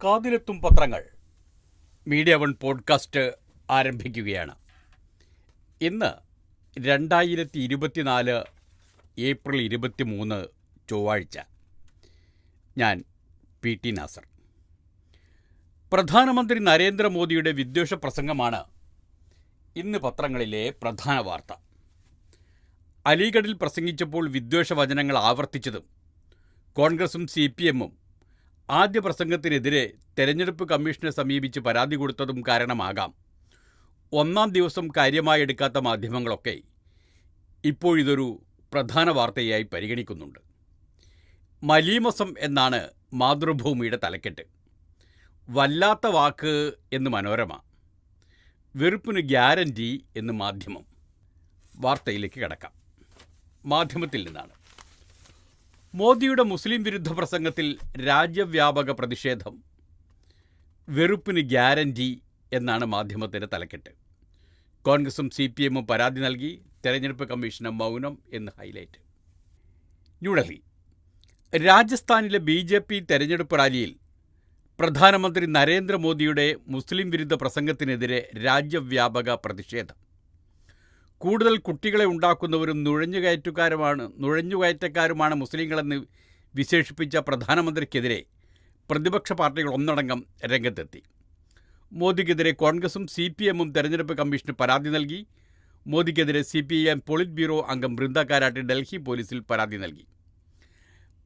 കാതിലെത്തും പത്രങ്ങൾ media one podcast ആരംഭിക്കുകയാണ്. ഇന്ന് 2024 ഏപ്രിൽ 23 ചൊവ്വാഴ്ച. ഞാൻ PT നാസർ. പ്രധാനമന്ത്രി നരേന്ദ്രമോദിയുടെ വിദ്വേഷ പ്രസംഗമാണ് ഇന്ന് പത്രങ്ങളിലെ പ്രധാന വാർത്ത. അലിഗഡിൽ പ്രസംഗിച്ചപ്പോൾ വിദ്വേഷ വചനങ്ങൾ ആവർത്തിച്ചതും കോൺഗ്രസും CPM-ഉം ആദ്യ പ്രസംഗത്തിനെതിരെ തെരഞ്ഞെടുപ്പ് കമ്മീഷനെ സമീപിച്ച് പരാതി കൊടുത്തതും കാരണമാകാം ഒന്നാം ദിവസം കാര്യമായി എടുക്കാത്ത മാധ്യമങ്ങളൊക്കെ ഇപ്പോഴിതൊരു പ്രധാന വാർത്തയായി പരിഗണിക്കുന്നുണ്ട്. മലീമസം എന്നാണ് മാതൃഭൂമിയുടെ തലക്കെട്ട്. വല്ലാത്ത വാക്ക് എന്ന് മനോരമ, വെറുപ്പിന് ഗ്യാരൻറ്റി എന്ന് മാധ്യമം. വാർത്തയിലേക്ക് കടക്കാം. മാധ്യമത്തിൽ നിന്നാണ്. മോദിയുടെ മുസ്ലിം വിരുദ്ധ പ്രസംഗത്തിൽ രാജ്യവ്യാപക പ്രതിഷേധം, വെറുപ്പിന് ഗ്യാരൻറ്റി എന്നാണ് മാധ്യമത്തിൻ്റെ തലക്കെട്ട്. കോൺഗ്രസും CPM-ഉം പരാതി നൽകി, തെരഞ്ഞെടുപ്പ് കമ്മീഷന് മൗനം എന്ന് ഹൈലൈറ്റ്. ന്യൂഡൽഹി. രാജസ്ഥാനിലെ BJP തെരഞ്ഞെടുപ്പ് റാലിയിൽ പ്രധാനമന്ത്രി നരേന്ദ്രമോദിയുടെ മുസ്ലിം വിരുദ്ധ പ്രസംഗത്തിനെതിരെ രാജ്യവ്യാപക പ്രതിഷേധം. കൂടുതൽ കുട്ടികളെ ഉണ്ടാക്കുന്നവരും നുഴഞ്ഞുകയറ്റക്കാരുമാണ് മുസ്ലിങ്ങളെന്ന് വിശേഷിപ്പിച്ച പ്രധാനമന്ത്രിക്കെതിരെ പ്രതിപക്ഷ പാർട്ടികൾ ഒന്നടങ്കം രംഗത്തെത്തി. മോദിക്കെതിരെ കോൺഗ്രസും CPM-ഉം തെരഞ്ഞെടുപ്പ് കമ്മീഷന് പരാതി നൽകി. മോദിക്കെതിരെ CPIM പോളിറ്റ് ബ്യൂറോ അംഗം ബൃന്ദ കാരാട്ട് ഡൽഹി പോലീസിൽ പരാതി നൽകി.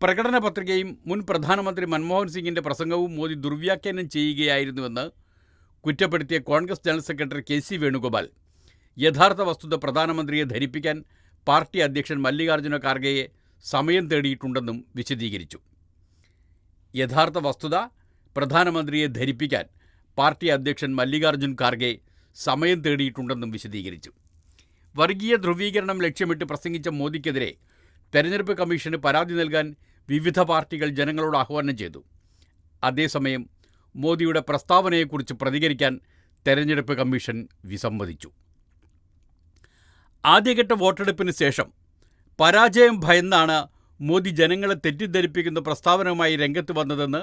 പ്രകടന പത്രികയും മുൻ പ്രധാനമന്ത്രി മൻമോഹൻ സിംഗിൻ്റെ പ്രസംഗവും മോദി ദുർവ്യാഖ്യാനം ചെയ്യുകയായിരുന്നുവെന്ന് കുറ്റപ്പെടുത്തിയ Congress general secretary KC Venugopal യഥാർത്ഥ വസ്തുത പ്രധാനമന്ത്രിയെ ധരിപ്പിക്കാൻ പാർട്ടി അധ്യക്ഷൻ മല്ലികാർജ്ജുന ഖാർഗെയെ സമയം തേടിയിട്ടുണ്ടെന്നും വിശദീകരിച്ചു. യഥാർത്ഥ വസ്തുത പ്രധാനമന്ത്രിയെ ധരിപ്പിക്കാൻ പാർട്ടി അധ്യക്ഷൻ മല്ലികാർജ്ജുൻ ഖാർഗെ സമയം തേടിയിട്ടുണ്ടെന്നും വിശദീകരിച്ചു. വർഗീയ ധ്രുവീകരണം ലക്ഷ്യമിട്ട് പ്രസംഗിച്ച മോദിക്കെതിരെ തെരഞ്ഞെടുപ്പ് കമ്മീഷന് പരാതി നൽകാൻ വിവിധ പാർട്ടികൾ ജനങ്ങളോട് ആഹ്വാനം ചെയ്തു. അതേസമയം മോദിയുടെ പ്രസ്താവനയെക്കുറിച്ച് പ്രതികരിക്കാൻ തെരഞ്ഞെടുപ്പ് കമ്മീഷൻ വിസമ്മതിച്ചു. ആദ്യഘട്ട വോട്ടെടുപ്പിന് ശേഷം പരാജയം ഭയന്നാണ് മോദി ജനങ്ങളെ തെറ്റിദ്ധരിപ്പിക്കുന്ന പ്രസ്താവനയുമായി രംഗത്ത് വന്നതെന്ന്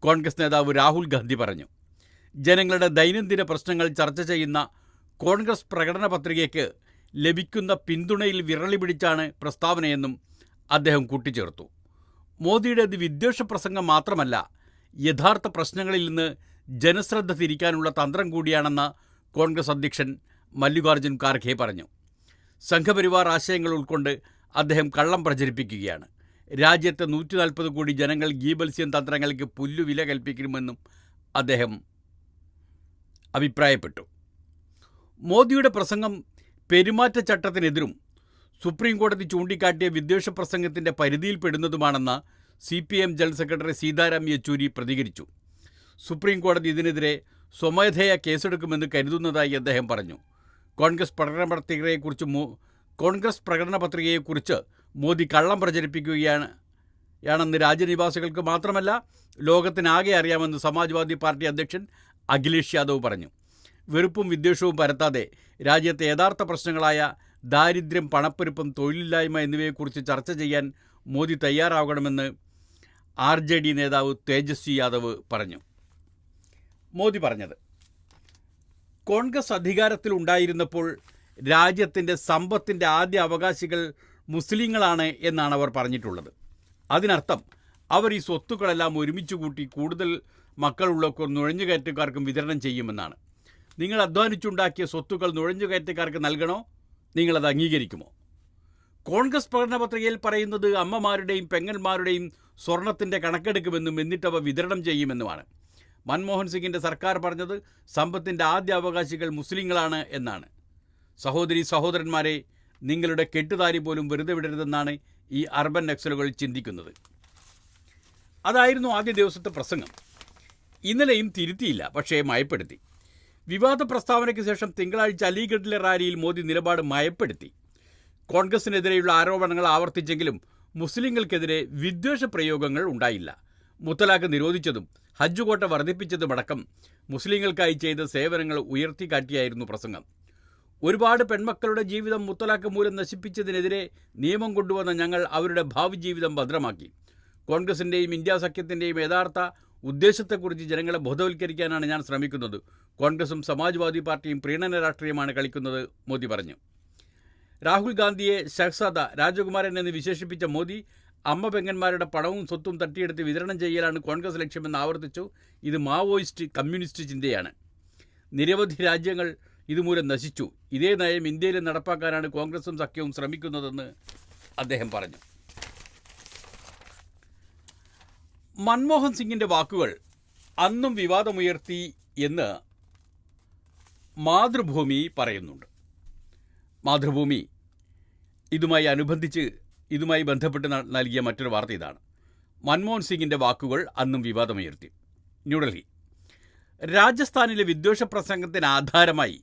കോൺഗ്രസ് നേതാവ് രാഹുൽ ഗാന്ധി പറഞ്ഞു. ജനങ്ങളുടെ ദൈനംദിന പ്രശ്നങ്ങൾ ചർച്ച ചെയ്യുന്ന കോൺഗ്രസ് പ്രകടന പത്രികയ്ക്ക് ലഭിക്കുന്ന പിന്തുണയിൽ വിരളി പിടിച്ചാണ് പ്രസ്താവനയെന്നും അദ്ദേഹം കൂട്ടിച്ചേർത്തു. മോദിയുടേത് വിദ്വേഷ പ്രസംഗം മാത്രമല്ല, യഥാർത്ഥ പ്രശ്നങ്ങളിൽ നിന്ന് ജനശ്രദ്ധ തിരിക്കാനുള്ള തന്ത്രം കൂടിയാണെന്ന് കോൺഗ്രസ് അധ്യക്ഷൻ മല്ലികാർജ്ജുൻ ഖാർഗെ പറഞ്ഞു. സംഘപരിവാർ ആശയങ്ങൾ ഉൾക്കൊണ്ട് അദ്ദേഹം കള്ളം പ്രചരിപ്പിക്കുകയാണ്. രാജ്യത്തെ 140 കോടി ജനങ്ങൾ ഗീബൽസ്യൻ തന്ത്രങ്ങൾക്ക് പുല്ലുവില കൽപ്പിക്കുമെന്നും അദ്ദേഹം അഭിപ്രായപ്പെട്ടു. മോദിയുടെ പ്രസംഗം പെരുമാറ്റച്ചട്ടത്തിനെതിരും സുപ്രീം കോടതി ചൂണ്ടിക്കാട്ടിയ വിദ്വേഷ പ്രസംഗത്തിൻ്റെ പരിധിയിൽപ്പെടുന്നതുമാണെന്ന് CPM general secretary Sitaram Yechury പ്രതികരിച്ചു. സുപ്രീം കോടതി ഇതിനെതിരെ സ്വമേധയാ കേസെടുക്കുമെന്ന് കരുതുന്നതായി അദ്ദേഹം പറഞ്ഞു. കോൺഗ്രസ് പ്രകടന പത്രികയെക്കുറിച്ച് മോദി കള്ളം പ്രചരിപ്പിക്കുകയാണെന്ന് രാജ്യനിവാസികൾക്ക് മാത്രമല്ല ലോകത്തിനാകെ അറിയാമെന്ന് സമാജ്വാദി പാർട്ടി അധ്യക്ഷൻ അഖിലേഷ് യാദവ് പറഞ്ഞു. വെറുപ്പും വിദ്വേഷവും പരത്താതെ രാജ്യത്തെ യഥാർത്ഥ പ്രശ്നങ്ങളായ ദാരിദ്ര്യം, പണപ്പെരുപ്പം, തൊഴിലില്ലായ്മ എന്നിവയെക്കുറിച്ച് ചർച്ച ചെയ്യാൻ മോദി തയ്യാറാകണമെന്ന് RJD നേതാവ് തേജസ്വി യാദവ് പറഞ്ഞു. മോദി പറഞ്ഞത്, കോൺഗ്രസ് അധികാരത്തിലുണ്ടായിരുന്നപ്പോൾ രാജ്യത്തിൻ്റെ സമ്പത്തിൻ്റെ ആദ്യ അവകാശികൾ മുസ്ലിങ്ങളാണ് എന്നാണ് അവർ പറഞ്ഞിട്ടുള്ളത്. അതിനർത്ഥം അവർ ഈ സ്വത്തുക്കളെല്ലാം ഒരുമിച്ച് കൂട്ടി കൂടുതൽ മക്കളുള്ളവർക്കും നുഴഞ്ഞുകയറ്റക്കാർക്കും വിതരണം ചെയ്യുമെന്നാണ്. നിങ്ങൾ അധ്വാനിച്ചുണ്ടാക്കിയ സ്വത്തുക്കൾ നുഴഞ്ഞുകയറ്റക്കാർക്ക് നൽകണോ? നിങ്ങളത് അംഗീകരിക്കുമോ? കോൺഗ്രസ് പ്രകടന പത്രികയിൽ പറയുന്നത് അമ്മമാരുടെയും പെങ്ങന്മാരുടെയും സ്വർണത്തിൻ്റെ കണക്കെടുക്കുമെന്നും എന്നിട്ടവ വിതരണം ചെയ്യുമെന്നുമാണ്. മൻമോഹൻ സിംഗിൻ്റെ സർക്കാർ പറഞ്ഞത് സമ്പത്തിൻ്റെ ആദ്യ അവകാശികൾ മുസ്ലിങ്ങളാണ് എന്നാണ്. സഹോദരന്മാരെ, നിങ്ങളുടെ കെട്ടുതാരി പോലും വെറുതെ വിടരുതെന്നാണ് ഈ അർബൻ നക്സലുകൾ ചിന്തിക്കുന്നത്. അതായിരുന്നു ആദ്യ ദിവസത്തെ പ്രസംഗം. ഇന്നലെയും തിരുത്തിയില്ല, പക്ഷേ മയപ്പെടുത്തി. വിവാദ പ്രസ്താവനയ്ക്ക് ശേഷം തിങ്കളാഴ്ച അലിഗഡിലെ റാലിയിൽ മോദി നിലപാട് മയപ്പെടുത്തി. കോൺഗ്രസിനെതിരെയുള്ള ആരോപണങ്ങൾ ആവർത്തിച്ചെങ്കിലും മുസ്ലിങ്ങൾക്കെതിരെ വിദ്വേഷ പ്രയോഗങ്ങൾ ഉണ്ടായില്ല. മുത്തലാഖ് നിരോധിച്ചതും ഹജ്ജ് കോട്ട വർദ്ധിപ്പിച്ചതുമടക്കം മുസ്ലിങ്ങൾക്കായി ചെയ്ത സേവനങ്ങൾ ഉയർത്തിക്കാട്ടിയായിരുന്നു പ്രസംഗം. ഒരുപാട് പെൺമക്കളുടെ ജീവിതം മുത്തലാഖ് മൂലം നശിപ്പിച്ചതിനെതിരെ നിയമം കൊണ്ടുവന്ന ഞങ്ങൾ അവരുടെ ഭാവി ജീവിതം ഭദ്രമാക്കി. കോൺഗ്രസിൻ്റെയും ഇന്ത്യ സഖ്യത്തിൻ്റെയും യഥാർത്ഥ ഉദ്ദേശത്തെക്കുറിച്ച് ജനങ്ങളെ ബോധവൽക്കരിക്കാനാണ് ഞാൻ ശ്രമിക്കുന്നത്. കോൺഗ്രസും സമാജ്വാദി പാർട്ടിയും പ്രീണന രാഷ്ട്രീയമാണ് കളിക്കുന്നത്, മോദി പറഞ്ഞു. രാഹുൽ ഗാന്ധിയെ ഷഹ്സാദ രാജകുമാരൻ എന്ന് വിശേഷിപ്പിച്ച മോദി അമ്മ പെങ്ങന്മാരുടെ പണവും സ്വത്തും തട്ടിയെടുത്ത് വിതരണം ചെയ്യലാണ് കോൺഗ്രസ് ലക്ഷ്യമെന്ന് ആവർത്തിച്ചു. ഇത് മാവോയിസ്റ്റ് കമ്മ്യൂണിസ്റ്റ് ചിന്തയാണ്. നിരവധി രാജ്യങ്ങൾ ഇതുമൂലം നശിച്ചു. ഇതേ നയം ഇന്ത്യയിൽ നടപ്പാക്കാനാണ് കോൺഗ്രസും സഖ്യവും ശ്രമിക്കുന്നതെന്ന് അദ്ദേഹം പറഞ്ഞു. മൻമോഹൻ സിംഗിൻ്റെ വാക്കുകൾ അന്നും വിവാദമുയർത്തി എന്ന് മാതൃഭൂമി പറയുന്നുണ്ട്. മാതൃഭൂമി ഇതുമായി ബന്ധപ്പെട്ട് നൽകിയ മറ്റൊരു വാർത്ത ഇതാണ്. മൻമോഹൻ സിംഗിൻ്റെ വാക്കുകൾ അന്നും വിവാദമുയർത്തി. ന്യൂഡൽഹി: രാജസ്ഥാനിലെ വിദ്വേഷ പ്രസംഗത്തിന് ആധാരമായി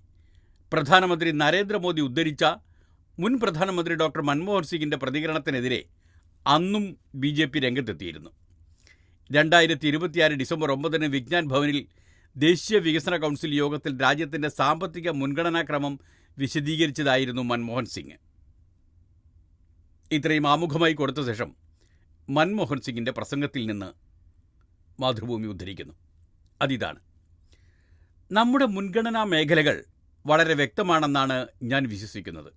പ്രധാനമന്ത്രി നരേന്ദ്രമോദി ഉദ്ധരിച്ച മുൻ പ്രധാനമന്ത്രി ഡോക്ടർ മൻമോഹൻ സിംഗിൻ്റെ പ്രതികരണത്തിനെതിരെ അന്നും BJP രംഗത്തെത്തിയിരുന്നു. 2026 ഡിസംബർ 9 വിജ്ഞാൻ ഭവനിൽ ദേശീയ വികസന കൗൺസിൽ യോഗത്തിൽ രാജ്യത്തിൻ്റെ സാമ്പത്തിക മുൻഗണനാക്രമം വിശദീകരിച്ചതായിരുന്നു മൻമോഹൻ സിംഗ്. ഇത്രയും ആമുഖമായി കൊടുത്ത ശേഷം മൻമോഹൻ സിംഗിൻ്റെ പ്രസംഗത്തിൽ നിന്ന് മാതൃഭൂമി ഉദ്ധരിക്കുന്നു. അതിതാണ്: നമ്മുടെ മുൻഗണനാ മേഖലകൾ വളരെ വ്യക്തമാണെന്നാണ് ഞാൻ വിശ്വസിക്കുന്നത്.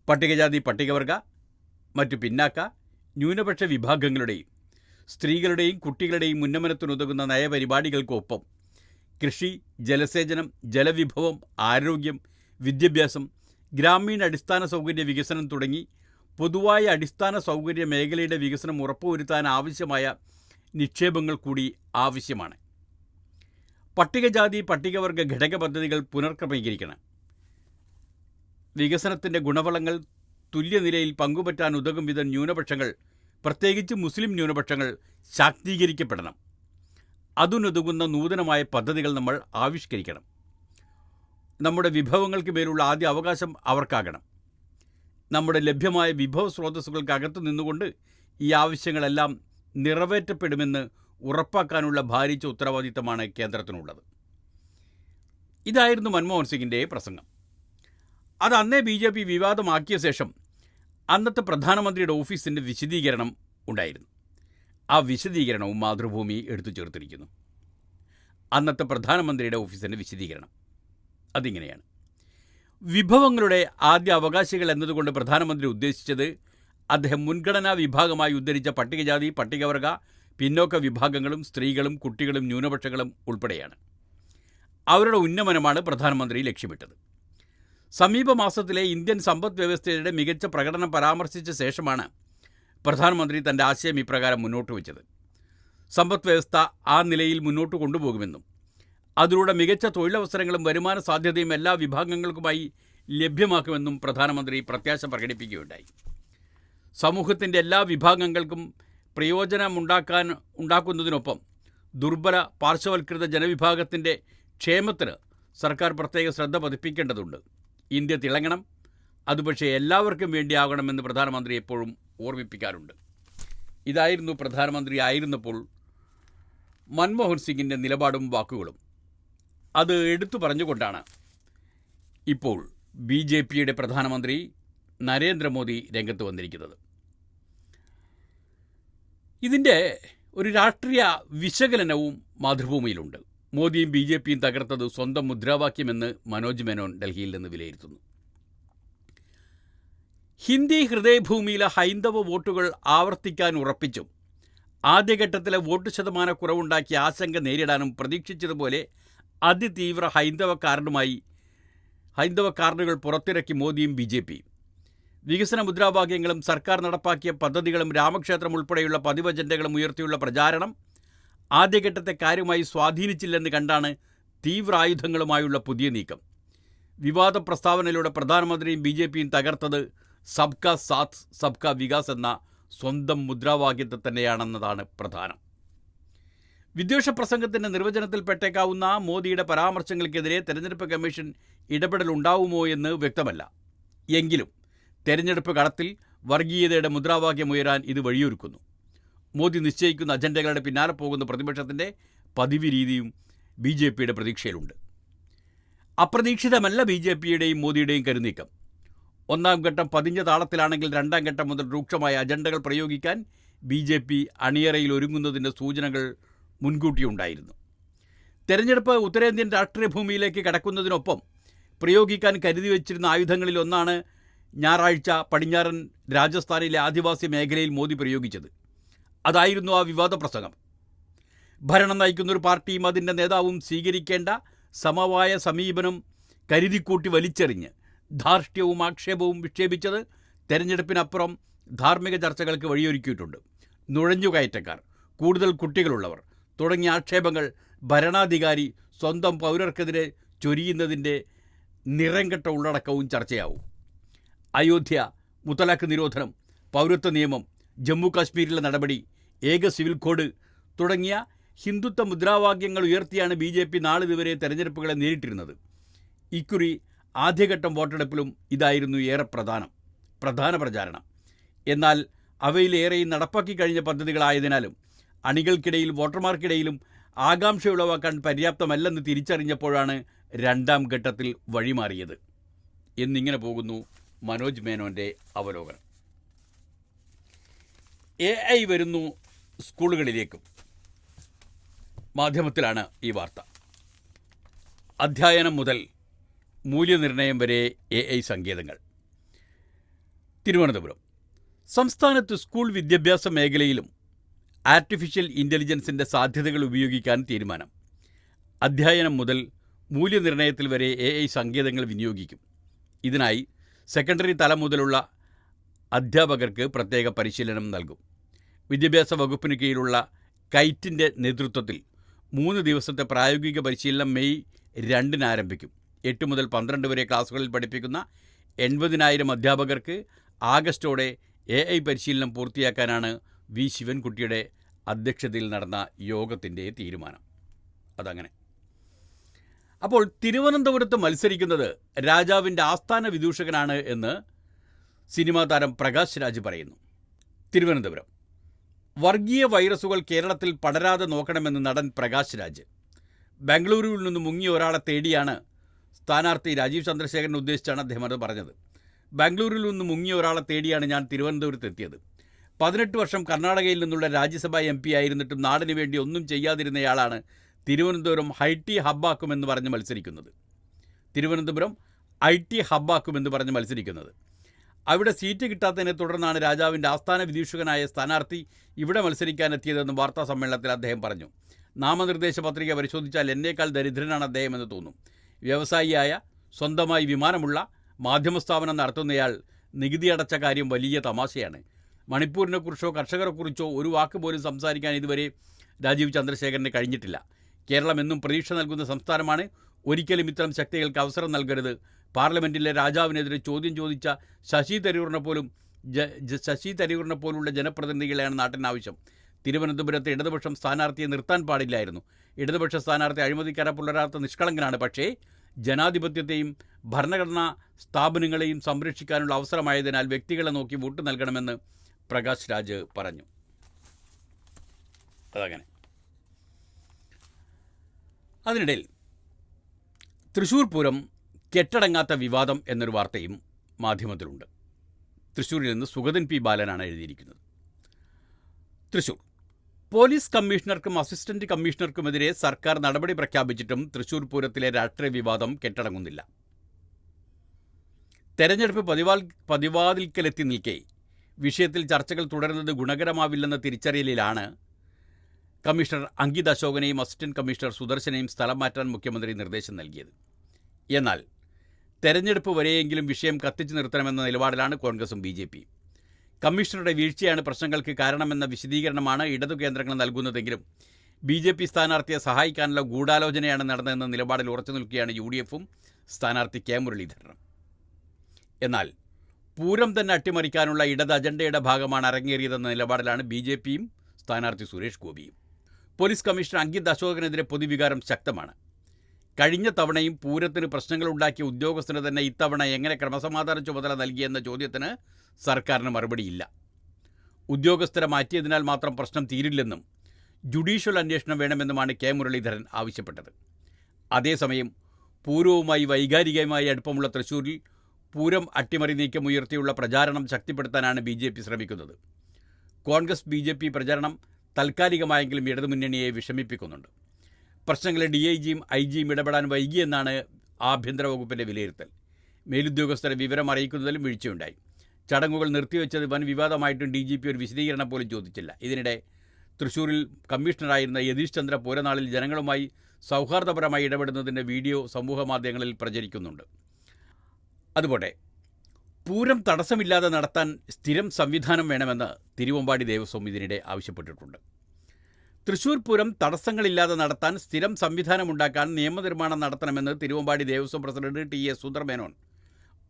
പട്ടികജാതി, പട്ടികവർഗ, മറ്റു പിന്നാക്ക, ന്യൂനപക്ഷ വിഭാഗങ്ങളുടെയും സ്ത്രീകളുടെയും കുട്ടികളുടെയും ഉന്നമനത്തിനുതകുന്ന നയപരിപാടികൾക്കൊപ്പം കൃഷി, ജലസേചനം, ജലവിഭവം, ആരോഗ്യം, വിദ്യാഭ്യാസം, ഗ്രാമീണ അടിസ്ഥാന സൗകര്യ വികസനം തുടങ്ങി പൊതുവായ അടിസ്ഥാന സൗകര്യ മേഖലയുടെ വികസനം ഉറപ്പുവരുത്താൻ ആവശ്യമായ നിക്ഷേപങ്ങൾ കൂടി ആവശ്യമാണ്. പട്ടികജാതി, പട്ടികവർഗ ഘടക പദ്ധതികൾ പുനർക്രമീകരിക്കണം. വികസനത്തിൻ്റെ ഗുണഫലങ്ങൾ തുല്യനിലയിൽ പങ്കുപറ്റാൻ ഉതകും വിധം ന്യൂനപക്ഷങ്ങൾ, പ്രത്യേകിച്ച് മുസ്ലിം ന്യൂനപക്ഷങ്ങൾ ശാക്തീകരിക്കപ്പെടണം. അതിനുതകുന്ന നൂതനമായ പദ്ധതികൾ നമ്മൾ ആവിഷ്കരിക്കണം. നമ്മുടെ വിഭവങ്ങൾക്ക് മേലുള്ള ആദ്യ അവകാശം അവർക്കാകണം. നമ്മുടെ ലഭ്യമായ വിഭവ സ്രോതസ്സുകൾക്കകത്തു നിന്നുകൊണ്ട് ഈ ആവശ്യങ്ങളെല്ലാം നിറവേറ്റപ്പെടുമെന്ന് ഉറപ്പാക്കാനുള്ള ഭാരിച്ച ഉത്തരവാദിത്തമാണ് കേന്ദ്രത്തിനുള്ളത്. ഇതായിരുന്നു മൻമോഹൻ സിംഗിൻ്റെ പ്രസംഗം. അത് അന്നേ BJP വിവാദമാക്കിയ ശേഷം അന്നത്തെ പ്രധാനമന്ത്രിയുടെ ഓഫീസിൻ്റെ വിശദീകരണം ഉണ്ടായിരുന്നു. ആ വിശദീകരണവും മാതൃഭൂമി എടുത്തു ചേർത്തിരിക്കുന്നു. അന്നത്തെ പ്രധാനമന്ത്രിയുടെ ഓഫീസിൻ്റെ വിശദീകരണം അതിങ്ങനെയാണ്: വിഭവങ്ങളുടെ ആദ്യ അവകാശികൾ എന്നതുകൊണ്ട് പ്രധാനമന്ത്രി ഉദ്ദേശിച്ചത് അദ്ദേഹം മുൻഗണനാ വിഭാഗമായി ഉദ്ധരിച്ച പട്ടികജാതി, പട്ടികവർഗ, പിന്നോക്ക വിഭാഗങ്ങളും സ്ത്രീകളും കുട്ടികളും ന്യൂനപക്ഷങ്ങളും ഉൾപ്പെടെയാണ്. അവരുടെ ഉന്നമനമാണ് പ്രധാനമന്ത്രി ലക്ഷ്യമിട്ടത്. സമീപ മാസത്തിലെ ഇന്ത്യൻ സമ്പദ് വ്യവസ്ഥയുടെ മികച്ച പ്രകടനം പരാമർശിച്ച ശേഷമാണ് പ്രധാനമന്ത്രി തൻ്റെ ആശയം ഇപ്രകാരം മുന്നോട്ട് വച്ചത്. സമ്പദ് വ്യവസ്ഥ ആ നിലയിൽ മുന്നോട്ട് കൊണ്ടുപോകുമെന്നും അതിലൂടെ മികച്ച തൊഴിലവസരങ്ങളും വരുമാന സാധ്യതയും എല്ലാ വിഭാഗങ്ങൾക്കുമായി ലഭ്യമാക്കുമെന്നും പ്രധാനമന്ത്രി പ്രത്യാശ പ്രകടിപ്പിക്കുകയുണ്ടായി. സമൂഹത്തിൻ്റെ എല്ലാ വിഭാഗങ്ങൾക്കും ഉണ്ടാക്കുന്നതിനൊപ്പം ദുർബല പാർശ്വവൽകൃത ജനവിഭാഗത്തിൻ്റെ ക്ഷേമത്തിന് സർക്കാർ പ്രത്യേക ശ്രദ്ധ പതിപ്പിക്കേണ്ടതുണ്ട്. ഇന്ത്യ തിളങ്ങണം, അത് പക്ഷേ എല്ലാവർക്കും വേണ്ടിയാകണമെന്ന് പ്രധാനമന്ത്രി എപ്പോഴും ഓർമ്മിപ്പിക്കാറുണ്ട്. ഇതായിരുന്നു പ്രധാനമന്ത്രി ആയിരുന്നപ്പോൾ മൻമോഹൻ സിംഗിൻ്റെ നിലപാടും വാക്കുകളും. അത് എടുത്തു പറഞ്ഞുകൊണ്ടാണ് ഇപ്പോൾ BJPയുടെ പ്രധാനമന്ത്രി നരേന്ദ്രമോദി രംഗത്ത് വന്നിരിക്കുന്നത്. ഇതിൻ്റെ ഒരു രാഷ്ട്രീയ വിശകലനവും മാതൃഭൂമിയിലുണ്ട്. മോദിയും BJPയും തകർത്തത് സ്വന്തം മുദ്രാവാക്യമെന്ന് മനോജ് മേനോൻ ഡൽഹിയിൽ നിന്ന് വിലയിരുത്തുന്നു. ഹിന്ദി ഹൃദയഭൂമിയിലെ ഹൈന്ദവ വോട്ടുകൾ ആവർത്തിക്കാൻ ഉറപ്പിച്ചും ആദ്യഘട്ടത്തിലെ വോട്ട് ശതമാനക്കുറവുണ്ടാക്കിയ ആശങ്ക നേരിടാനും പ്രതീക്ഷിച്ചതുപോലെ അതിതീവ്ര ഹൈന്ദവ കാർഡുകൾ പുറത്തിറക്കി മോദിയും BJPയും. വികസന മുദ്രാവാക്യങ്ങളും സർക്കാർ നടപ്പാക്കിയ പദ്ധതികളും രാമക്ഷേത്രം ഉൾപ്പെടെയുള്ള പതിവ് അജണ്ടകളും ഉയർത്തിയുള്ള പ്രചാരണം ആദ്യഘട്ടത്തെ കാര്യമായി സ്വാധീനിച്ചില്ലെന്ന് കണ്ടാണ് തീവ്രായുധങ്ങളുമായുള്ള പുതിയ നീക്കം. വിവാദ പ്രസ്താവനയിലൂടെ പ്രധാനമന്ത്രിയും BJPയും തകർത്തത് സബ്കാ സാത്ത് സബ്കാ വികാസ് എന്ന സ്വന്തം മുദ്രാവാക്യത്തെ തന്നെയാണെന്നതാണ് പ്രധാനം. വിദ്വേഷ പ്രസംഗത്തിൻ്റെ നിർവചനത്തിൽപ്പെട്ടേക്കാവുന്ന മോദിയുടെ പരാമർശങ്ങൾക്കെതിരെ തെരഞ്ഞെടുപ്പ് കമ്മീഷൻ ഇടപെടലുണ്ടാവുമോ എന്ന് വ്യക്തമല്ല. എങ്കിലും തെരഞ്ഞെടുപ്പ് കളത്തിൽ വർഗീയതയുടെ മുദ്രാവാക്യമുയരാൻ ഇത് വഴിയൊരുക്കുന്നു. മോദി നിശ്ചയിക്കുന്ന അജണ്ടകളുടെ പിന്നാലെ പോകുന്ന പ്രതിപക്ഷത്തിൻ്റെ പതിവ് രീതിയും BJPയുടെ പ്രതീക്ഷയിലുണ്ട്. അപ്രതീക്ഷിതമല്ല BJPയുടെയും മോദിയുടെയും കരുനീക്കം. ഒന്നാം ഘട്ടം പതിഞ്ഞ താളത്തിലാണെങ്കിൽ രണ്ടാം ഘട്ടം മുതൽ രൂക്ഷമായ അജണ്ടകൾ പ്രയോഗിക്കാൻ BJP അണിയറയിൽ ഒരുങ്ങുന്നതിൻ്റെ സൂചനകൾ മുൻകൂട്ടിയുണ്ടായിരുന്നു. തെരഞ്ഞെടുപ്പ് ഉത്തരേന്ത്യൻ രാഷ്ട്രീയ ഭൂമിയിലേക്ക് കടക്കുന്നതിനൊപ്പം പ്രയോഗിക്കാൻ കരുതി വച്ചിരുന്ന ആയുധങ്ങളിലൊന്നാണ് ഞായറാഴ്ച പടിഞ്ഞാറൻ രാജസ്ഥാനിലെ ആദിവാസി മേഖലയിൽ മോദി പ്രയോഗിച്ചത്. അതായിരുന്നു ആ വിവാദ പ്രസംഗം. ഭരണം നയിക്കുന്നൊരു പാർട്ടിയും അതിൻ്റെ നേതാവും സ്വീകരിക്കേണ്ട സമവായ സമീപനം കരുതിക്കൂട്ടി വലിച്ചെറിഞ്ഞ് ധാർഷ്ട്യവും ആക്ഷേപവും വിക്ഷേപിച്ചത് തെരഞ്ഞെടുപ്പിനപ്പുറം ധാർമ്മിക ചർച്ചകൾക്ക് വഴിയൊരുക്കിയിട്ടുണ്ട്. നുഴഞ്ഞുകയറ്റക്കാർ, കൂടുതൽ കുട്ടികളുള്ളവർ തുടങ്ങിയ ആക്ഷേപങ്ങൾ ഭരണാധികാരി സ്വന്തം പൗരർക്കെതിരെ ചൊരിയുന്നതിൻ്റെ നിറംകെട്ട ഉള്ളടക്കവും ചർച്ചയാവും. അയോധ്യ, മുത്തലാഖ് നിരോധനം, പൗരത്വ നിയമം, ജമ്മു കാശ്മീരിലെ നടപടി, ഏക സിവിൽ കോഡ് തുടങ്ങിയ ഹിന്ദുത്വ മുദ്രാവാക്യങ്ങൾ ഉയർത്തിയാണ് BJP നാളിതുവരെ തെരഞ്ഞെടുപ്പുകളെ നേരിട്ടിരുന്നത്. ഇക്കുറി ആദ്യഘട്ടം വോട്ടെടുപ്പിലും ഇതായിരുന്നു ഏറെ പ്രധാന പ്രചാരണം. എന്നാൽ അവയിലേറെയും നടപ്പാക്കി കഴിഞ്ഞ പദ്ധതികളായതിനാലും അണികൾക്കിടയിൽ വോട്ടർമാർക്കിടയിലും ആകാംക്ഷ ഉളവാക്കാൻ പര്യാപ്തമല്ലെന്ന് തിരിച്ചറിഞ്ഞപ്പോഴാണ് രണ്ടാം ഘട്ടത്തിൽ വഴിമാറിയത്. എന്നിങ്ങനെ പോകുന്നു മനോജ് മേനോൻ്റെ അവലോകനം. AI വരുന്നു സ്കൂളുകളിലേക്കും. മാധ്യമത്തിലാണ് ഈ വാർത്ത. അധ്യയനം മുതൽ മൂല്യനിർണ്ണയം വരെ AI സങ്കേതങ്ങൾ. തിരുവനന്തപുരം സംസ്ഥാനത്ത് സ്കൂൾ വിദ്യാഭ്യാസ മേഖലയിലും ആർട്ടിഫിഷ്യൽ ഇൻ്റലിജൻസിൻ്റെ സാധ്യതകൾ ഉപയോഗിക്കാൻ തീരുമാനം. അധ്യയനം മുതൽ മൂല്യനിർണ്ണയത്തിൽ വരെ AI സങ്കേതങ്ങൾ വിനിയോഗിക്കും. ഇതിനായി സെക്കൻഡറി തലം മുതലുള്ള അധ്യാപകർക്ക് പ്രത്യേക പരിശീലനം നൽകും. വിദ്യാഭ്യാസ വകുപ്പിന് കീഴിലുള്ള കൈറ്റിൻ്റെ നേതൃത്വത്തിൽ 3 ദിവസത്തെ പ്രായോഗിക പരിശീലനം മെയ് 2-ന് ആരംഭിക്കും. 8 മുതൽ 12 വരെ ക്ലാസുകളിൽ പഠിപ്പിക്കുന്ന 80,000 അധ്യാപകർക്ക് ആഗസ്റ്റോടെ AI പരിശീലനം പൂർത്തിയാക്കാനാണ് വി ശിവൻകുട്ടിയുടെ അധ്യക്ഷതയിൽ നടന്ന യോഗത്തിൻ്റെ തീരുമാനം. അതങ്ങനെ. അപ്പോൾ തിരുവനന്തപുരത്ത് മത്സരിക്കുന്നത് രാജാവിൻ്റെ ആസ്ഥാന വിദൂഷകനാണ് എന്ന് സിനിമാ താരം പ്രകാശ് രാജ് പറയുന്നു. തിരുവനന്തപുരം വർഗീയ വൈറസുകൾ കേരളത്തിൽ പടരാതെ നോക്കണമെന്ന് നടൻ പ്രകാശ് രാജ്. ബാംഗ്ലൂരുവിൽ നിന്ന് മുങ്ങിയ ഒരാളെ തേടിയാണ് സ്ഥാനാർത്ഥി രാജീവ് ചന്ദ്രശേഖരനെ ഉദ്ദേശിച്ചാണ് അദ്ദേഹം അത് പറഞ്ഞത്. ബാംഗ്ലൂരിൽ നിന്ന് മുങ്ങിയ ഒരാളെ തേടിയാണ് ഞാൻ തിരുവനന്തപുരത്ത് എത്തിയത്. 18 വർഷം കർണാടകയിൽ നിന്നുള്ള രാജ്യസഭാ MP ആയിരുന്നിട്ടും നാടിന് വേണ്ടി ഒന്നും ചെയ്യാതിരുന്നയാളാണ് തിരുവനന്തപുരം IT ഹബ്ബാക്കുമെന്ന് പറഞ്ഞ് മത്സരിക്കുന്നത്. തിരുവനന്തപുരം IT ഹബ്ബാക്കുമെന്ന് പറഞ്ഞ് മത്സരിക്കുന്നത്. അവിടെ സീറ്റ് കിട്ടാത്തതിനെ തുടർന്നാണ് രാജാവിൻ്റെ ആസ്ഥാന വിദൂഷകനായ സ്ഥാനാർത്ഥി ഇവിടെ മത്സരിക്കാനെത്തിയതെന്ന് വാർത്താ സമ്മേളനത്തിൽ അദ്ദേഹം പറഞ്ഞു. നാമനിർദ്ദേശ പത്രിക പരിശോധിച്ചാൽ എന്നേക്കാൾ ദരിദ്രനാണ് അദ്ദേഹമെന്ന് തോന്നും. വ്യവസായിയായ, സ്വന്തമായി വിമാനമുള്ള, മാധ്യമസ്ഥാപനം നടത്തുന്നയാൾ നികുതി അടച്ച കാര്യം വലിയ തമാശയാണ്. മണിപ്പൂരിനെക്കുറിച്ചോ കർഷകരെക്കുറിച്ചോ ഒരു വാക്ക് പോലും സംസാരിക്കാൻ ഇതുവരെ രാജീവ് ചന്ദ്രശേഖരന് കഴിഞ്ഞിട്ടില്ല. കേരളം എന്നും പ്രതീക്ഷ നൽകുന്ന സംസ്ഥാനമാണ്. ഒരിക്കലും ഇത്തരം ശക്തികൾക്ക് അവസരം നൽകരുത്. പാർലമെൻറ്റിലെ രാജാവിനെതിരെ ചോദ്യം ചോദിച്ച ശശി തരൂരിനെ പോലുള്ള ജനപ്രതിനിധികളെയാണ് നാട്ടിനാവശ്യം. തിരുവനന്തപുരത്ത് ഇടതുപക്ഷം സ്ഥാനാർത്ഥിയെ നിർത്താൻ പാടില്ലായിരുന്നു. ഇടതുപക്ഷ സ്ഥാനാർത്ഥി അഴിമതിക്കര പുലരാത്ത നിഷ്കളങ്കനാണ്. പക്ഷേ ജനാധിപത്യത്തെയും ഭരണഘടനാ സ്ഥാപനങ്ങളെയും സംരക്ഷിക്കാനുള്ള അവസരമായതിനാൽ വ്യക്തികളെ നോക്കി വോട്ട് നൽകണമെന്ന് പ്രകാശ് രാജ് പറഞ്ഞു. അതങ്ങനെ. അതിനിടയിൽ തൃശ്ശൂർ പൂരം കെട്ടടങ്ങാത്ത വിവാദം എന്നൊരു വാർത്തയും മാധ്യമത്തിലുണ്ട്. തൃശ്ശൂരിൽ നിന്ന് സുഗതൻ P. ബാലനാണ് എഴുതിയിരിക്കുന്നത്. തൃശ്ശൂർ പോലീസ് കമ്മീഷണർക്കും അസിസ്റ്റന്റ് കമ്മീഷണർക്കുമെതിരെ സർക്കാർ നടപടി പ്രഖ്യാപിച്ചിട്ടും തൃശ്ശൂർ പൂരത്തിലെ രാഷ്ട്രീയ വിവാദം കെട്ടടങ്ങുന്നില്ല. തെരഞ്ഞെടുപ്പ് പതിവാതിൽക്കലെത്തി നിൽക്കെ വിഷയത്തിൽ ചർച്ചകൾ തുടരുന്നത് ഗുണകരമാവില്ലെന്ന തിരിച്ചറിയലിലാണ് കമ്മീഷണർ അങ്കിത് അശോകനെയും അസിസ്റ്റന്റ് കമ്മീഷണർ സുദർശനെയും സ്ഥലം മാറ്റാൻ മുഖ്യമന്ത്രി നിർദ്ദേശം നൽകിയത്. എന്നാൽ തെരഞ്ഞെടുപ്പ് വരെയെങ്കിലും വിഷയം കത്തിച്ചു നിർത്തണമെന്ന നിലപാടിലാണ് കോൺഗ്രസും BJP. കമ്മീഷണറുടെ വീഴ്ചയാണ് പ്രശ്നങ്ങൾക്ക് കാരണമെന്ന വിശദീകരണമാണ് ഇടതു കേന്ദ്രങ്ങൾ നൽകുന്നതെങ്കിലും BJP സ്ഥാനാർത്ഥിയെ സഹായിക്കാനുള്ള ഗൂഢാലോചനയാണ് നടന്നതെന്ന നിലപാടിൽ ഉറച്ചു നിൽക്കുകയാണ് UDF-ഉം സ്ഥാനാർത്ഥി K. മുരളീധരനും. എന്നാൽ പൂരം തന്നെ അട്ടിമറിക്കാനുള്ള ഇടത് അജണ്ടയുടെ ഭാഗമാണ് അരങ്ങേറിയതെന്ന നിലപാടിലാണ് BJP-യും സ്ഥാനാർത്ഥി സുരേഷ് ഗോപിയും. പോലീസ് കമ്മീഷണർ അങ്കിത് അശോകനെതിരെ പൊതുവികാരം ശക്തമാണ്. കഴിഞ്ഞ തവണയും പൂരത്തിന് പ്രശ്നങ്ങളുണ്ടാക്കിയ ഉദ്യോഗസ്ഥന് തന്നെ ഇത്തവണ എങ്ങനെ ക്രമസമാധാന ചുമതല നൽകിയെന്ന ചോദ്യത്തിന് സർക്കാരിന് മറുപടിയില്ല. ഉദ്യോഗസ്ഥരെ മാറ്റിയതിനാൽ മാത്രം പ്രശ്നം തീരില്ലെന്നും ജുഡീഷ്യൽ അന്വേഷണം വേണമെന്നുമാണ് K. മുരളീധരൻ ആവശ്യപ്പെട്ടത്. അതേസമയം പൂരവുമായി വൈകാരികമായി അടുപ്പമുള്ള തൃശ്ശൂരിൽ പൂരം അട്ടിമറി നീക്കമുയർത്തിയുള്ള പ്രചാരണം ശക്തിപ്പെടുത്താനാണ് BJP ശ്രമിക്കുന്നത്. കോൺഗ്രസ് BJP പ്രചാരണം താൽക്കാലികമായെങ്കിലും ഇടതുമുന്നണിയെ വിഷമിപ്പിക്കുന്നുണ്ട്. പ്രശ്നങ്ങളിൽ DIGയും IG ഇടപെടാൻ വൈകിയെന്നാണ് ആഭ്യന്തര വകുപ്പിൻ്റെ വിലയിരുത്തൽ. മേലുദ്യോഗസ്ഥരെ വിവരം അറിയിക്കുന്നതിലും വീഴ്ചയുണ്ടായി. ചടങ്ങുകൾ നിർത്തിവെച്ചത് വൻ വിവാദമായിട്ടും DGP ഒരു വിശദീകരണം പോലും ചോദിച്ചില്ല. ഇതിനിടെ തൃശ്ശൂരിൽ കമ്മീഷണറായിരുന്ന യതീഷ് ചന്ദ്ര പൂരനാളിൽ ജനങ്ങളുമായി സൗഹാർദ്ദപരമായി ഇടപെടുന്നതിൻ്റെ വീഡിയോ സമൂഹമാധ്യമങ്ങളിൽ പ്രചരിക്കുന്നുണ്ട്. അതുപോലെ പൂരം തടസ്സമില്ലാതെ നടത്താൻ സ്ഥിരം സംവിധാനം വേണമെന്ന് തിരുവമ്പാടി ദേവസ്വം ഇതിനിടെ ആവശ്യപ്പെട്ടിട്ടുണ്ട്. തൃശ്ശൂർ പൂരം തടസ്സങ്ങളില്ലാതെ നടത്താൻ സ്ഥിരം സംവിധാനമുണ്ടാക്കാൻ നിയമനിർമ്മാണം നടത്തണമെന്ന് തിരുവമ്പാടി ദേവസ്വം പ്രസിഡന്റ് TS സുന്ദർമേനോൻ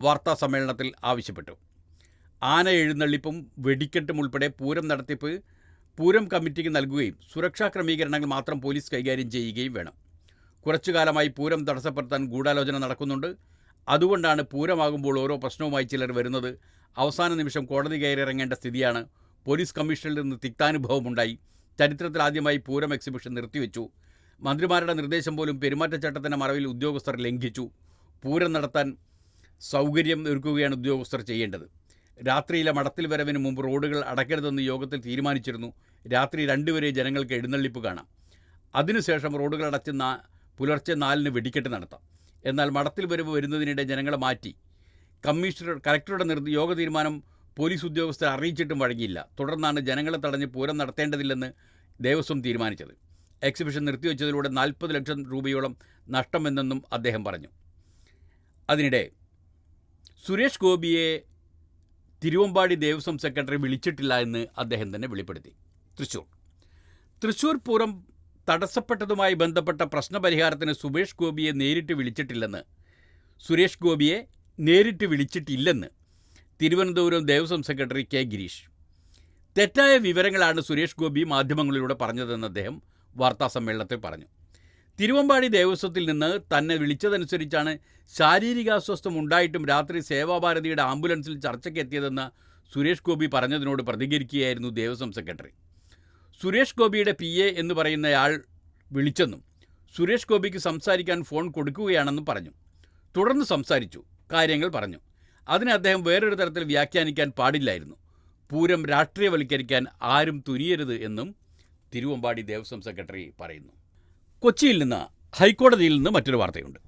വാർത്താസമ്മേളനത്തിൽ ആവശ്യപ്പെട്ടു. ആന എഴുന്നള്ളിപ്പും വെടിക്കെട്ടും ഉൾപ്പെടെ പൂരം നടത്തിപ്പ് പൂരം കമ്മിറ്റിക്ക് നൽകുകയും സുരക്ഷാ ക്രമീകരണങ്ങൾ മാത്രം പോലീസ് കൈകാര്യം ചെയ്യുകയും വേണം. കുറച്ചുകാലമായി പൂരം തടസ്സപ്പെടുത്താൻ ഗൂഢാലോചന നടക്കുന്നുണ്ട്. അതുകൊണ്ടാണ് പൂരമാകുമ്പോൾ ഓരോ പ്രശ്നവുമായി ചിലർ വരുന്നത്. അവസാന നിമിഷം കോടതി കയറിയിറങ്ങേണ്ട സ്ഥിതിയാണ്. പോലീസ് കമ്മീഷനിൽ നിന്ന് തിക്താനുഭവമുണ്ടായി. ചരിത്രത്തിൽ ആദ്യമായി പൂരം എക്സിബിഷൻ നിർത്തിവെച്ചു. മന്ത്രിമാരുടെ നിർദ്ദേശം പോലും പെരുമാറ്റച്ചട്ടത്തിൻ്റെ മറവിൽ ഉദ്യോഗസ്ഥർ ലംഘിച്ചു. പൂരം നടത്താൻ സൗകര്യം ഒരുക്കുകയാണ് ഉദ്യോഗസ്ഥർ ചെയ്യേണ്ടത്. രാത്രിയിലെ മടത്തിൽ വരവിന് മുമ്പ് റോഡുകൾ അടയ്ക്കരുതെന്ന് യോഗത്തിൽ തീരുമാനിച്ചിരുന്നു. രാത്രി 2 വരെ ജനങ്ങൾക്ക് എഴുന്നള്ളിപ്പ് കാണാം. അതിനുശേഷം റോഡുകൾ അടച്ച് പുലർച്ചെ 4-ന് വെടിക്കെട്ട് നടത്താം. എന്നാൽ മടത്തിൽ വരവ് വരുന്നതിനിടെ ജനങ്ങളെ മാറ്റി. കലക്ടറുടെ യോഗ തീരുമാനം പോലീസ് ഉദ്യോഗസ്ഥരെ അറിയിച്ചിട്ടും വഴങ്ങിയില്ല. തുടർന്നാണ് ജനങ്ങളെ തടഞ്ഞ് പൂരം നടത്തേണ്ടതില്ലെന്ന് ദേവസ്വം തീരുമാനിച്ചത്. എക്സിബിഷൻ നിർത്തിവെച്ചതിലൂടെ 40 ലക്ഷം രൂപയോളം നഷ്ടമെന്നും അദ്ദേഹം പറഞ്ഞു. അതിനിടെ സുരേഷ് ഗോപിയെ തിരുവമ്പാടി ദേവസ്വം സെക്രട്ടറി വിളിച്ചിട്ടില്ല എന്ന് അദ്ദേഹം തന്നെ വെളിപ്പെടുത്തി. തൃശ്ശൂർ പൂരം തടസ്സപ്പെട്ടതുമായി ബന്ധപ്പെട്ട പ്രശ്നപരിഹാരത്തിന് സുരേഷ് ഗോപിയെ നേരിട്ട് വിളിച്ചിട്ടില്ലെന്ന് തിരുവനന്തപുരം ദേവസ്വം സെക്രട്ടറി K. ഗിരീഷ്. തെറ്റായ വിവരങ്ങളാണ് സുരേഷ് ഗോപി മാധ്യമങ്ങളിലൂടെ പറഞ്ഞതെന്ന് അദ്ദേഹം വാർത്താസമ്മേളനത്തിൽ പറഞ്ഞു. തിരുവമ്പാടി ദേവസ്വത്തിൽ നിന്ന് തന്നെ വിളിച്ചതനുസരിച്ചാണ് ശാരീരികാസ്വസ്ഥം ഉണ്ടായിട്ടും രാത്രി സേവാഭാരതിയുടെ ആംബുലൻസിൽ ചർച്ചയ്ക്ക് എത്തിയതെന്ന് സുരേഷ് ഗോപി പറഞ്ഞതിനോട് പ്രതികരിക്കുകയായിരുന്നു ദേവസ്വം സെക്രട്ടറി. സുരേഷ് ഗോപിയുടെ PA എന്ന് പറയുന്നയാൾ വിളിച്ചെന്നും സുരേഷ് ഗോപിക്ക് സംസാരിക്കാൻ ഫോൺ കൊടുക്കുകയാണെന്നും പറഞ്ഞു. തുടർന്ന് സംസാരിച്ചു, കാര്യങ്ങൾ പറഞ്ഞു. അതിനെ അദ്ദേഹം വേറൊരു തരത്തിൽ വ്യാഖ്യാനിക്കാൻ പാടില്ലായിരുന്നു. പൂരം രാഷ്ട്രീയവൽക്കരിക്കാൻ ആരും തുനിയരുത് എന്നും തിരുവമ്പാടി ദേവസ്വം സെക്രട്ടറി പറയുന്നു. കൊച്ചിയിൽ നിന്ന് ഹൈക്കോടതിയിൽ നിന്ന് മറ്റൊരു വാർത്തയുണ്ട്.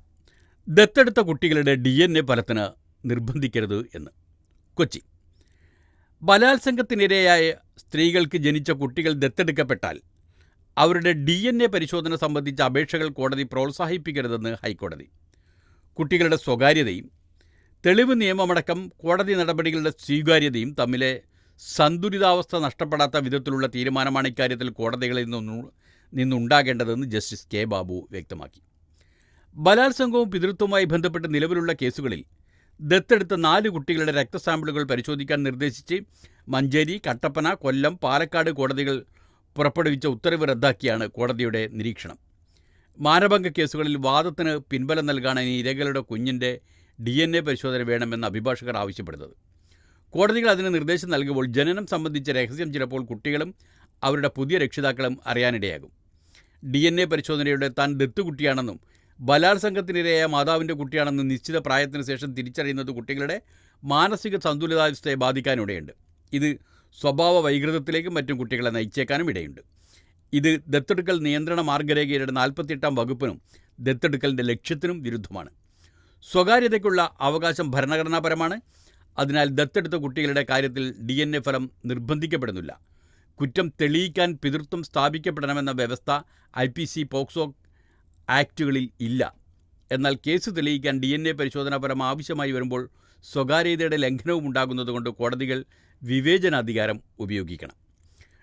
ദത്തെടുത്ത കുട്ടികളുടെ DNA ഫലത്തിന് നിർബന്ധിക്കരുത് എന്ന്. കൊച്ചി. ബലാത്സംഗത്തിനിരയായ സ്ത്രീകൾക്ക് ജനിച്ച കുട്ടികൾ ദത്തെടുക്കപ്പെട്ടാൽ അവരുടെ DNA പരിശോധന സംബന്ധിച്ച അപേക്ഷകൾ കോടതി പ്രോത്സാഹിപ്പിക്കരുതെന്ന് ഹൈക്കോടതി. കുട്ടികളുടെ സ്വകാര്യതയും തെളിവ് നിയമമടക്കം കോടതി നടപടികളുടെ സ്വീകാര്യതയും തമ്മിലെ സന്തുലിതാവസ്ഥ നഷ്ടപ്പെടാത്ത വിധത്തിലുള്ള തീരുമാനമാണ് ഇക്കാര്യത്തിൽ കോടതികളിൽ നിന്നുണ്ടാകേണ്ടതെന്ന് ജസ്റ്റിസ് K. ബാബു വ്യക്തമാക്കി. ബലാത്സംഗവും പിതൃത്വവുമായി ബന്ധപ്പെട്ട് നിലവിലുള്ള കേസുകളിൽ ദത്തെടുത്ത 4 കുട്ടികളുടെ രക്തസാമ്പിളുകൾ പരിശോധിക്കാൻ നിർദ്ദേശിച്ച് മഞ്ചേരി, കട്ടപ്പന, കൊല്ലം, പാലക്കാട് കോടതികൾ പുറപ്പെടുവിച്ച ഉത്തരവ് റദ്ദാക്കിയാണ് കോടതിയുടെ നിരീക്ഷണം. മാനഭംഗ കേസുകളിൽ വാദത്തിന് പിൻബലം നൽകാനാണ് ഇരകളുടെ കുഞ്ഞിൻ്റെ DNA പരിശോധന വേണമെന്ന് അഭിഭാഷകർ ആവശ്യപ്പെടുന്നത്. കോടതികൾ അതിന് നിർദ്ദേശം നൽകുമ്പോൾ ജനനം സംബന്ധിച്ച രഹസ്യം ചിലപ്പോൾ കുട്ടികളും അവരുടെ പുതിയ രക്ഷിതാക്കളും അറിയാനിടയാകും. DNA പരിശോധനയുടെ താൻ ദത്തുകുട്ടിയാണെന്നും ബലാത്സംഗത്തിനിരയായ മാതാവിൻ്റെ കുട്ടിയാണെന്നും നിശ്ചിത പ്രായത്തിന് ശേഷം തിരിച്ചറിയുന്നത് കുട്ടികളുടെ മാനസിക സന്തുലിതാവസ്ഥയെ ബാധിക്കാനിടയുണ്ട്. ഇത് സ്വഭാവ വൈകൃതത്തിലേക്കും മറ്റും കുട്ടികളെ നയിച്ചേക്കാനും ഇടയുണ്ട്. ഇത് ദത്തെടുക്കൽ നിയന്ത്രണ മാർഗരേഖയുടെ 48-ാം വകുപ്പിനും ദത്തെടുക്കലിൻ്റെ ലക്ഷ്യത്തിനും വിരുദ്ധമാണ്. സ്വകാര്യതയ്ക്കുള്ള അവകാശം ഭരണഘടനാപരമാണ്. അതിനാൽ ദത്തെടുത്ത കുട്ടികളുടെ കാര്യത്തിൽ DNA ഫലം നിർബന്ധിക്കപ്പെടുന്നില്ല. കുറ്റം തെളിയിക്കാൻ പിതൃത്വം സ്ഥാപിക്കപ്പെടണമെന്ന വ്യവസ്ഥ IPC, പോക്സോ ആക്റ്റുകളിൽ ഇല്ല. എന്നാൽ കേസ് തെളിയിക്കാൻ DNA പരിശോധനാ ഫലം ആവശ്യമായി വരുമ്പോൾ സ്വകാര്യതയുടെ ലംഘനവും ഉണ്ടാകുന്നതുകൊണ്ട് കോടതികൾ വിവേചനാധികാരം ഉപയോഗിക്കണം.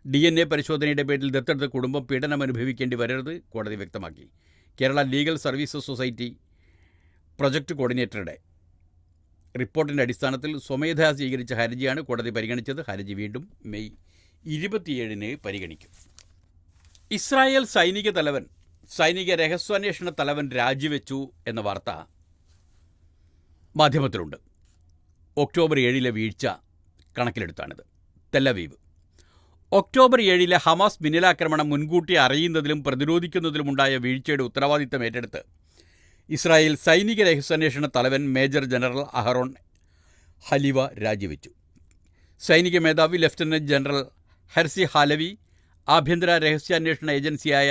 DNA പരിശോധനയുടെ പേരിൽ ദത്തെടുത്ത കുടുംബം പീഡനം അനുഭവിക്കേണ്ടി വരരുത് കോടതി വ്യക്തമാക്കി. Kerala legal services society project കോർഡിനേറ്ററുടെ റിപ്പോർട്ടിൻ്റെ അടിസ്ഥാനത്തിൽ സ്വമേധയാ സ്വീകരിച്ച ഹർജിയാണ് കോടതി പരിഗണിച്ചത്. ഹർജി വീണ്ടും മെയ് 27-ന് പരിഗണിക്കും. ഇസ്രായേൽ സൈനിക രഹസ്യാന്വേഷണ തലവൻ രാജിവെച്ചു എന്ന വാർത്ത മാധ്യമത്തിലുണ്ട്. ഒക്ടോബർ 7-ലെ വീഴ്ച കണക്കിലെടുത്താണിത്. തെല്ലവീവ്. ഒക്ടോബർ 7-ലെ ഹമാസ് മിന്നലാക്രമണം മുൻകൂട്ടി അറിയുന്നതിലും പ്രതിരോധിക്കുന്നതിലുമുണ്ടായ വീഴ്ചയുടെ ഉത്തരവാദിത്തം ഏറ്റെടുത്ത് ഇസ്രായേൽ സൈനിക രഹസ്യാന്വേഷണ തലവൻ മേജർ ജനറൽ അഹറോൺ ഹലിവ രാജിവെച്ചു. സൈനിക മേധാവി ലഫ്റ്റനന്റ് ജനറൽ ഹെർസി ഹാലവി ആഭ്യന്തര രഹസ്യാന്വേഷണ ഏജൻസിയായ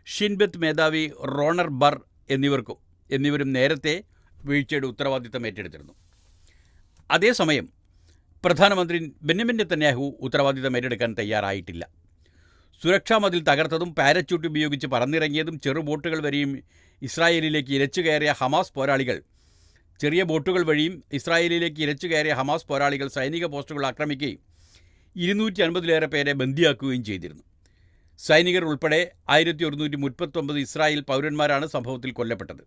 ഷിൻബെത്ത് മേധാവി റോണർ ബർ എന്നിവരും നേരത്തെ വീഴ്ചയുടെ ഉത്തരവാദിത്തം ഏറ്റെടുത്തിരുന്നു. അതേസമയം പ്രധാനമന്ത്രി ബെന്യാമിൻ നെതന്യാഹു ഉത്തരവാദിത്തം ഏറ്റെടുക്കാൻ തയ്യാറായിട്ടില്ല. സുരക്ഷാ മതിൽ തകർത്തതും പാരച്യൂട്ട് ഉപയോഗിച്ച് പറന്നിറങ്ങിയതും ചെറുബോട്ടുകൾ വരെയും ഇസ്രായേലിലേക്ക് ഇരച്ചു കയറിയ ഹമാസ് പോരാളികൾ സൈനിക പോസ്റ്റുകൾ ആക്രമിക്കുകയും 250-ലേറെ പേരെ ബന്ദിയാക്കുകയും ചെയ്തിരുന്നു. സൈനികർ ഉൾപ്പെടെ 1139 ഇസ്രായേൽ പൗരന്മാരാണ് സംഭവത്തിൽ കൊല്ലപ്പെട്ടത്.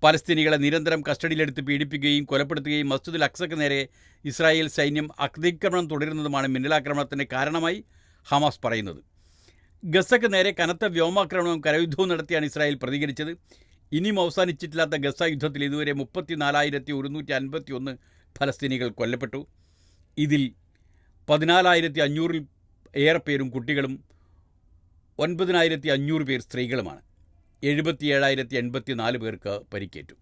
പലസ്തീനികളെ നിരന്തരം കസ്റ്റഡിയിലെടുത്ത് പീഡിപ്പിക്കുകയും കൊലപ്പെടുത്തുകയും മസ്ജിദുൽ അക്സയ്ക്ക് നേരെ ഇസ്രായേൽ സൈന്യം അതിക്രമണം തുടരുന്നതുമാണ് മിന്നലാക്രമണത്തിന് കാരണമായി ഹമാസ് പറയുന്നത്. ഗസയ്ക്ക് നേരെ കനത്ത വ്യോമാക്രമണവും കരയുദ്ധവും നടത്തിയാണ് ഇസ്രായേൽ പ്രതികരിച്ചത്. ഇനിയും അവസാനിച്ചിട്ടില്ലാത്ത ഗസ യുദ്ധത്തിൽ ഇതുവരെ 34,151 ഫലസ്തീനികൾ കൊല്ലപ്പെട്ടു. ഇതിൽ 14,500-ൽ ഏറെ പേരും കുട്ടികളും 9,500 പേർ സ്ത്രീകളുമാണ്. 77,084 പേർക്ക് പരിക്കേറ്റു.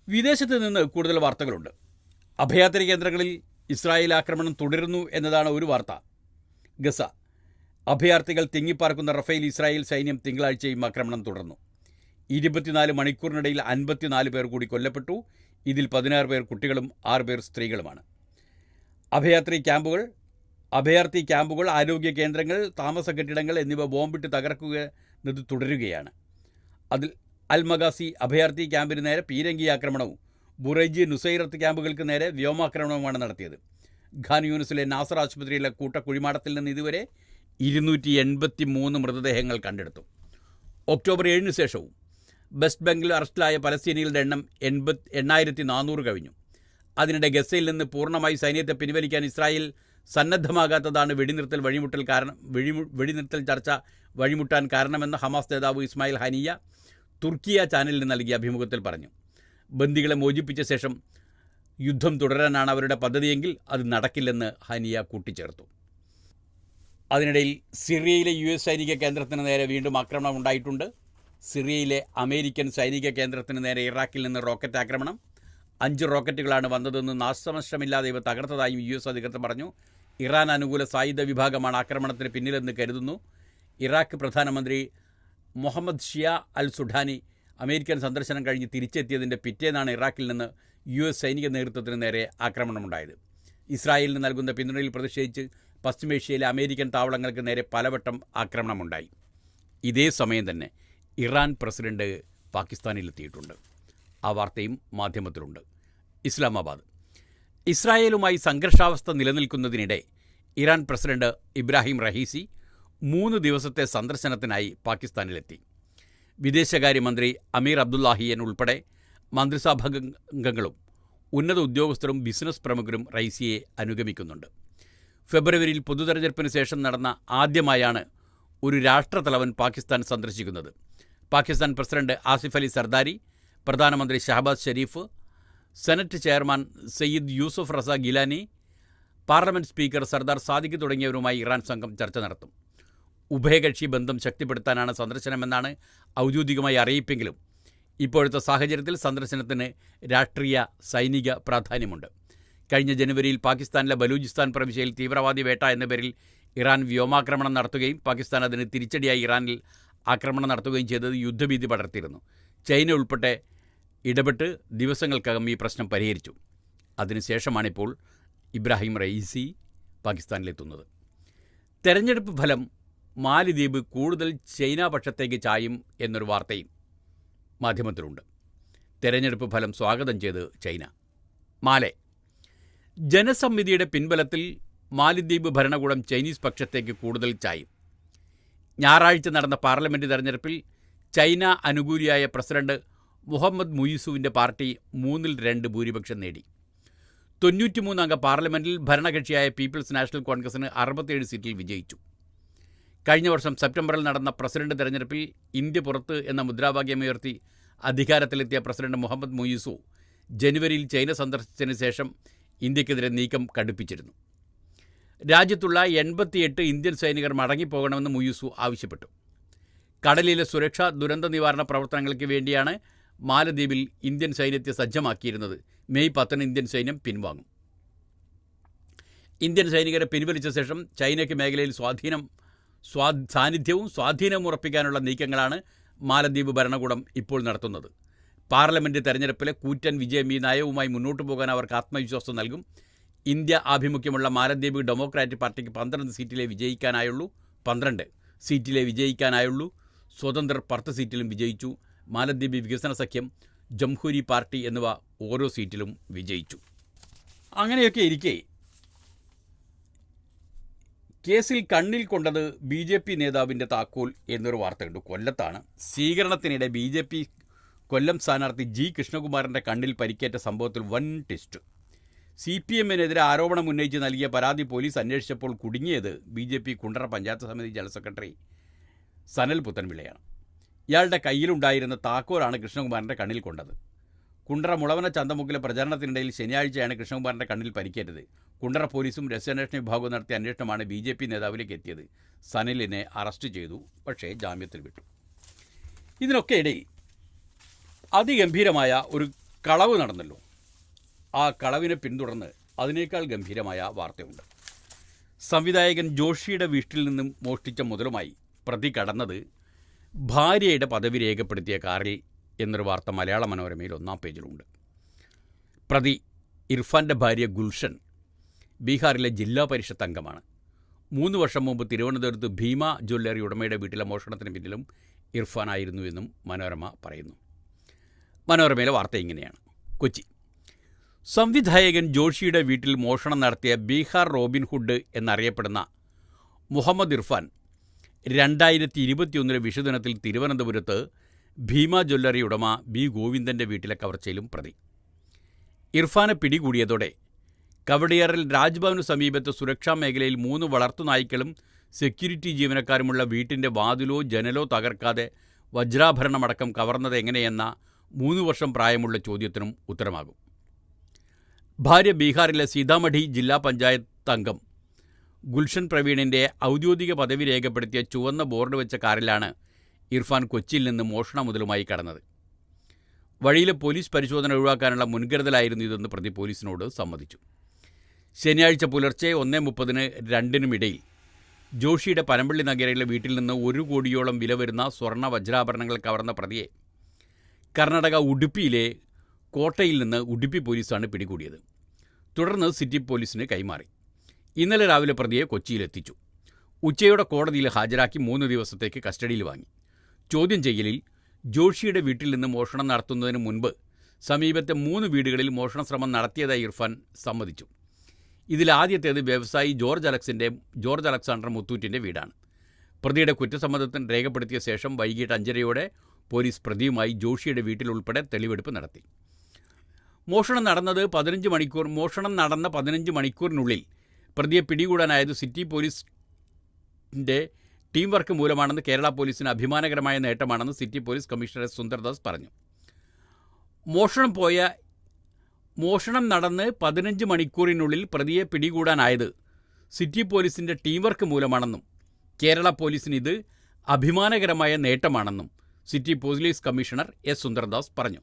വിദേശത്ത് നിന്ന് കൂടുതൽ വാർത്തകളുണ്ട്. അഭയാർത്ഥി കേന്ദ്രങ്ങളിൽ ഇസ്രായേൽ ആക്രമണം തുടരുന്നു എന്നതാണ് ഒരു വാർത്ത. ഗസ അഭയാർത്ഥികൾ തിങ്ങിപ്പാർക്കുന്ന റഫേൽ ഇസ്രായേൽ സൈന്യം തിങ്കളാഴ്ചയും ആക്രമണം തുടർന്നു. 24 മണിക്കൂറിനിടയിൽ 54 പേർ കൂടി കൊല്ലപ്പെട്ടു. ഇതിൽ 16 പേർ കുട്ടികളും 6 പേർ സ്ത്രീകളുമാണ്. അഭയാർത്ഥി ക്യാമ്പുകൾ, ആരോഗ്യ കേന്ദ്രങ്ങൾ, താമസ കെട്ടിടങ്ങൾ എന്നിവ ബോംബിട്ട് തകർക്കുന്നത് തുടരുകയാണ്. അതിൽ അൽ-മഗാസി അഭയാർത്ഥി ക്യാമ്പിന് നേരെ പീരങ്കി ആക്രമണവും ബുറൈജ്, നുസൈറത്ത് ക്യാമ്പുകൾക്ക് നേരെ വ്യോമാക്രമണവുമാണ് നടത്തിയത്. ഖാൻ യൂനിസിലെ നാസർ ആശുപത്രിയിലെ കൂട്ടക്കുഴിമാടത്തിൽ നിന്ന് ഇതുവരെ 283 മൃതദേഹങ്ങൾ കണ്ടെടുത്തു. ഒക്ടോബർ 7-ന് ശേഷവും വെസ്റ്റ് ബാങ്കിൽ അറസ്റ്റിലായ പലസ്തീനികളുടെ എണ്ണം 8,400 കവിഞ്ഞു. അതിനിടെ ഗസയിൽ നിന്ന് പൂർണ്ണമായി സൈന്യത്തെ പിൻവലിക്കാൻ ഇസ്രായേൽ സന്നദ്ധമാകാത്തതാണ് വെടിനിർത്തൽ ചർച്ച വഴിമുട്ടാൻ കാരണമെന്ന് ഹമാസ് നേതാവ് ഇസ്മായിൽ ഹനിയ തുർക്കിയ ചാനലിന് നൽകിയ അഭിമുഖത്തിൽ പറഞ്ഞു. ബന്ദികളെ മോചിപ്പിച്ച ശേഷം യുദ്ധം തുടരാനാണ് അവരുടെ പദ്ധതിയെങ്കിൽ അത് നടക്കില്ലെന്ന് ഹനിയ കൂട്ടിച്ചേർത്തു. അതിനിടയിൽ സിറിയയിലെ US സൈനിക കേന്ദ്രത്തിന് നേരെ വീണ്ടും ആക്രമണം ഉണ്ടായിട്ടുണ്ട്. സിറിയയിലെ അമേരിക്കൻ സൈനിക കേന്ദ്രത്തിന് നേരെ ഇറാഖിൽ നിന്ന് റോക്കറ്റ് ആക്രമണം. 5 റോക്കറ്റുകളാണ് വന്നതെന്ന് നാശനഷ്ടമില്ലാതെ ഇവ തകർത്തതായും US അധികൃതർ പറഞ്ഞു. ഇറാൻ അനുകൂല സായുധ വിഭാഗമാണ് ആക്രമണത്തിന് പിന്നിലെന്ന് കരുതുന്നു. ഇറാഖ് പ്രധാനമന്ത്രി മുഹമ്മദ് ഷിയ അൽ സുഡാനി അമേരിക്കൻ സന്ദർശനം കഴിഞ്ഞ് തിരിച്ചെത്തിയതിൻ്റെ പിറ്റേന്നാണ് ഇറാഖിൽ നിന്ന് US സൈനിക നേതൃത്വത്തിന് നേരെ ആക്രമണമുണ്ടായത്. ഇസ്രായേലിന് നൽകുന്ന പിന്തുണയിൽ പ്രതിഷേധിച്ച് പശ്ചിമേഷ്യയിലെ അമേരിക്കൻ താവളങ്ങൾക്ക് നേരെ പലവട്ടം ആക്രമണമുണ്ടായി. ഇതേ സമയം തന്നെ ഇറാൻ പ്രസിഡന്റ് പാകിസ്ഥാനിലെത്തിയിട്ടുണ്ട്. ആ വാർത്തയും മാധ്യമത്തിലുണ്ട്. ഇസ്ലാമാബാദ്. ഇസ്രായേലുമായി സംഘർഷാവസ്ഥ നിലനിൽക്കുന്നതിനിടെ ഇറാൻ പ്രസിഡന്റ് ഇബ്രാഹിം റഹീസി 3 ദിവസത്തെ സന്ദർശനത്തിനായി പാകിസ്ഥാനിലെത്തി. വിദേശകാര്യമന്ത്രി അമീർ അബ്ദുല്ലാഹിയൻ ഉൾപ്പെടെ മന്ത്രിസഭാംഗങ്ങളും ഉന്നത ഉദ്യോഗസ്ഥരും ബിസിനസ് പ്രമുഖരും റൈസിയെ അനുഗമിക്കുന്നുണ്ട്. ഫെബ്രുവരിയിൽ പൊതുതെരഞ്ഞെടുപ്പിന് ശേഷം നടന്ന ആദ്യമായാണ് ഒരു രാഷ്ട്രത്തലവൻ പാകിസ്ഥാൻ സന്ദർശിക്കുന്നത്. പാകിസ്ഥാൻ പ്രസിഡന്റ് ആസിഫ് അലി സർദാരി, പ്രധാനമന്ത്രി Shehbaz Sharif, senate chairman Syed Yousuf Raza Gilani, parliament speaker Sardar Sadiq തുടങ്ങിയവരുമായി ഇറാൻ സംഘം ചർച്ച നടത്തും. ഉഭയകക്ഷി ബന്ധം ശക്തിപ്പെടുത്താനാണ് സന്ദർശനമെന്നാണ് ഔദ്യോഗികമായി അറിയിപ്പെങ്കിലും ഇപ്പോഴത്തെ സാഹചര്യത്തിൽ സന്ദർശനത്തിന് രാഷ്ട്രീയ സൈനിക പ്രാധാന്യമുണ്ട്. കഴിഞ്ഞ ജനുവരിയിൽ പാകിസ്ഥാനിലെ ബലൂചിസ്ഥാൻ പ്രവിശ്യയിൽ തീവ്രവാദി വേട്ട എന്ന പേരിൽ ഇറാൻ വ്യോമാക്രമണം നടത്തുകയും പാകിസ്ഥാൻ അതിന് തിരിച്ചടിയായി ഇറാനിൽ ആക്രമണം നടത്തുകയും ചെയ്തത് യുദ്ധഭീതി പടർത്തിയിരുന്നു. ചൈന ഉൾപ്പെടെ ഇടപെട്ട് ദിവസങ്ങൾക്കകം ഈ പ്രശ്നം പരിഹരിച്ചു. അതിനുശേഷമാണിപ്പോൾ ഇബ്രാഹിം റയീസി പാകിസ്ഥാനിലെത്തുന്നത്. തെരഞ്ഞെടുപ്പ് ഫലം മാലിദ്വീപ് കൂടുതൽ ചൈന പക്ഷത്തേക്ക് ചായും എന്നൊരു വാർത്തയും മാധ്യമത്തിലുണ്ട്. തെരഞ്ഞെടുപ്പ് ഫലം സ്വാഗതം ചെയ്ത് ചൈന. മാലെ. ജനസമ്മിതിയുടെ പിൻബലത്തിൽ മാലിദ്വീപ് ഭരണകൂടം ചൈനീസ് പക്ഷത്തേക്ക് കൂടുതൽ ചായും. ഞായറാഴ്ച നടന്ന പാർലമെൻറ്റ് തെരഞ്ഞെടുപ്പിൽ ചൈന അനുകൂലിയായ പ്രസിഡന്റ് മുഹമ്മദ് മുയിസുവിൻ്റെ പാർട്ടി 3-2 ഭൂരിപക്ഷം നേടി. 93 അംഗ പാർലമെൻറ്റിൽ ഭരണകക്ഷിയായ പീപ്പിൾസ് നാഷണൽ കോൺഗ്രസിന് 67 സീറ്റിൽ വിജയിച്ചു. കഴിഞ്ഞ വർഷം സെപ്റ്റംബറിൽ നടന്ന പ്രസിഡന്റ് തെരഞ്ഞെടുപ്പിൽ ഇന്ത്യ പുറത്ത് എന്ന മുദ്രാവാക്യമുയർത്തി അധികാരത്തിലെത്തിയ പ്രസിഡന്റ് മുഹമ്മദ് മുയിസു ജനുവരിയിൽ ചൈന സന്ദർശിച്ചതിന് ശേഷം ഇന്ത്യക്കെതിരെ നീക്കം കടുപ്പിച്ചിരുന്നു. രാജ്യത്തുള്ള 88 ഇന്ത്യൻ സൈനികർ മടങ്ങിപ്പോകണമെന്ന് മുയിസു ആവശ്യപ്പെട്ടു. കടലിലെ സുരക്ഷാ ദുരന്ത നിവാരണ പ്രവർത്തനങ്ങൾക്ക് വേണ്ടിയാണ് മാലദ്വീപിൽ ഇന്ത്യൻ സൈന്യത്തെ സജ്ജമാക്കിയിരുന്നത്. മെയ് 10 ഇന്ത്യൻ സൈന്യം പിൻവാങ്ങും. ഇന്ത്യൻ സൈനികരെ പിൻവലിച്ച ശേഷം ചൈനയ്ക്ക് മേഖലയിൽ സ്വാധീനം സാന്നിധ്യവും സ്വാധീനവും ഉറപ്പിക്കാനുള്ള നീക്കങ്ങളാണ് മാലദ്വീപ് ഭരണകൂടം ഇപ്പോൾ നടത്തുന്നത്. പാർലമെൻറ്റ് തെരഞ്ഞെടുപ്പിലെ കൂറ്റൻ വിജയം ഈ നയവുമായി മുന്നോട്ട് പോകാൻ അവർക്ക് ആത്മവിശ്വാസം നൽകും. ഇന്ത്യ ആഭിമുഖ്യമുള്ള മാലദ്വീപ് ഡെമോക്രാറ്റിക് പാർട്ടിക്ക് 12 സീറ്റിലെ വിജയിക്കാനായുള്ളൂ. സ്വതന്ത്രർ 10 സീറ്റിലും വിജയിച്ചു. മാലദ്വീപ് വികസന സഖ്യം, ജംഹൂരി പാർട്ടി എന്നിവ ഓരോ സീറ്റിലും വിജയിച്ചു. അങ്ങനെയൊക്കെ ഇരിക്കെ കേസിൽ കണ്ണിൽ കൊണ്ടത് BJP നേതാവിൻ്റെ താക്കോൽ എന്നൊരു വാർത്തയുണ്ട്. കൊല്ലത്താണ്. സ്വീകരണത്തിനിടെ BJP കൊല്ലം സ്ഥാനാർത്ഥി G. കൃഷ്ണകുമാറിൻ്റെ കണ്ണിൽ പരിക്കേറ്റ സംഭവത്തിൽ വൻ ട്വിസ്റ്റ്. CPM-നെതിരെ ആരോപണം ഉന്നയിച്ച് നൽകിയ പരാതി പോലീസ് അന്വേഷിച്ചപ്പോൾ കുടുങ്ങിയത് BJP കുണ്ടറ പഞ്ചായത്ത് സമിതി ജനറൽ സെക്രട്ടറി സനൽ പുത്തൻപിള്ളയാണ്. ഇയാളുടെ കയ്യിലുണ്ടായിരുന്ന താക്കോലാണ് കൃഷ്ണകുമാറിൻ്റെ കണ്ണിൽ കൊണ്ടത്. കുണ്ടറ മുളവന ചന്തമുക്കിലെ പ്രചാരണത്തിനിടയിൽ ശനിയാഴ്ചയാണ് കൃഷ്ണകുമാറിൻ്റെ കണ്ണിൽ പരിക്കേറ്റത്. കുണ്ടറ പോലീസും രഹസ്യാന്വേഷണ വിഭാഗവും നടത്തിയ അന്വേഷണമാണ് BJP നേതാവിലേക്ക് എത്തിയത്. സനലിനെ അറസ്റ്റ് ചെയ്തു, പക്ഷേ ജാമ്യത്തിൽ വിട്ടു. ഇതിനൊക്കെ ഇടയിൽ അതിഗംഭീരമായ ഒരു കളവ് നടന്നല്ലോ. ആ കളവിനെ പിന്തുടർന്ന് അതിനേക്കാൾ ഗംഭീരമായ വാർത്തയുണ്ട്. സംവിധായകൻ ജോഷിയുടെ വീട്ടിൽ നിന്നും മോഷ്ടിച്ച മുതലുമായി പ്രതി കടന്നത് ഭാര്യയുടെ പദവി രേഖപ്പെടുത്തിയ കാറിൽ എന്നൊരു വാർത്ത മലയാള മനോരമയിൽ 1-ാം പേജിലുണ്ട്. പ്രതി ഇർഫാൻ്റെ ഭാര്യ ഗുൽഷൻ ബീഹാറിലെ ജില്ലാ പരിഷത്ത് അംഗമാണ്. 3 വർഷം മുമ്പ് തിരുവനന്തപുരത്ത് ഭീമ ജ്വല്ലറി ഉടമയുടെ വീട്ടിലെ മോഷണത്തിന് പിന്നിലും ഇർഫാനായിരുന്നു എന്നും മനോരമ പറയുന്നു. മനോരമയിലെ വാർത്ത ഇങ്ങനെയാണ്. കൊച്ചി: സംവിധായകൻ ജോഷിയുടെ വീട്ടിൽ മോഷണം നടത്തിയ ബീഹാർ റോബിൻഹുഡ് എന്നറിയപ്പെടുന്ന മുഹമ്മദ് ഇർഫാൻ 2021 വിഷുദിനത്തിൽ തിരുവനന്തപുരത്ത് ഭീമ ജ്വല്ലറി ഉടമ B. ഗോവിന്ദൻ്റെ വീട്ടിലെ കവർച്ചയിലും പ്രതി. ഇർഫാനെ പിടികൂടിയതോടെ കവടിയാറിൽ രാജ്ഭവനു സമീപത്ത് സുരക്ഷാ മേഖലയിൽ 3 വളർത്തുനായ്ക്കളും സെക്യൂരിറ്റി ജീവനക്കാരുമുള്ള വീട്ടിൻ്റെ വാതിലോ ജനലോ തകർക്കാതെ വജ്രാഭരണമടക്കം കവർന്നത് എങ്ങനെയെന്ന 3 വർഷം പ്രായമുള്ള ചോദ്യത്തിനും ഉത്തരമാകും. ഭാര്യ ബീഹാറിലെ സീതാമഢി ജില്ലാ പഞ്ചായത്ത് അംഗം ഗുൽഷൻ പ്രവീണിൻ്റെ ഔദ്യോഗിക പദവി രേഖപ്പെടുത്തിയ ചുവന്ന ബോർഡ് വെച്ച കാറിലാണ് ഇർഫാൻ കൊച്ചിയിൽ നിന്ന് മോഷണ മുതലുമായി കടന്നത്. വഴിയിലെ പോലീസ് പരിശോധന ഒഴിവാക്കാനുള്ള മുൻകരുതലായിരുന്നു ഇതെന്ന് പ്രതി പോലീസിനോട് സമ്മതിച്ചു. ശനിയാഴ്ച പുലർച്ചെ 1:30-ന് 2-നും ഇടയിൽ ജോഷിയുടെ പനമ്പള്ളി നഗരയിലെ വീട്ടിൽ നിന്ന് 1 കോടിയോളം വില വരുന്ന സ്വർണ്ണ വജ്രാഭരണങ്ങൾ കവർന്ന പ്രതിയെ കർണാടക ഉടുപ്പിയിലെ കോട്ടയിൽ നിന്ന് ഉടുപ്പി പോലീസാണ് പിടികൂടിയത്. തുടർന്ന് സിറ്റി പോലീസിന് കൈമാറി. ഇന്നലെ രാവിലെ പ്രതിയെ കൊച്ചിയിലെത്തിച്ചു. ഉച്ചയോടെ കോടതിയിൽ ഹാജരാക്കി 3 ദിവസത്തേക്ക് കസ്റ്റഡിയിൽ വാങ്ങി. ചോദ്യം ചെയ്യലിൽ ജോഷിയുടെ വീട്ടിൽ നിന്ന് മോഷണം നടത്തുന്നതിന് മുൻപ് സമീപത്തെ 3 വീടുകളിൽ മോഷണ ശ്രമം നടത്തിയതായി ഇർഫാൻ സമ്മതിച്ചു. ഇതിലാദ്യത്തേത് വ്യവസായി ജോർജ് അലക്സാണ്ടർ മുത്തൂറ്റിൻ്റെ വീടാണ്. പ്രതിയുടെ കുറ്റസമ്മതത്തിന് രേഖപ്പെടുത്തിയ ശേഷം വൈകിട്ട് 5:30-യോടെ പോലീസ് പ്രതിയുമായി ജോഷിയുടെ വീട്ടിലുൾപ്പെടെ തെളിവെടുപ്പ് നടത്തി. മോഷണം നടന്ന 15 മണിക്കൂറിനുള്ളിൽ പ്രതിയെ പിടികൂടാനായത് സിറ്റി പോലീസിൻ്റെ ടീം വർക്ക് മൂലമാണെന്ന് കേരള പോലീസിന് അഭിമാനകരമായ നേട്ടമാണെന്ന് city police commissioner S. Sundardas പറഞ്ഞു. മോഷണം നടന്ന് 15 മണിക്കൂറിനുള്ളിൽ പ്രതിയെ പിടികൂടാനായത് സിറ്റി പോലീസിൻ്റെ ടീം വർക്ക് മൂലമാണെന്നും കേരള പോലീസിന് ഇത് അഭിമാനകരമായ നേട്ടമാണെന്നും city police commissioner S. Sundardas പറഞ്ഞു.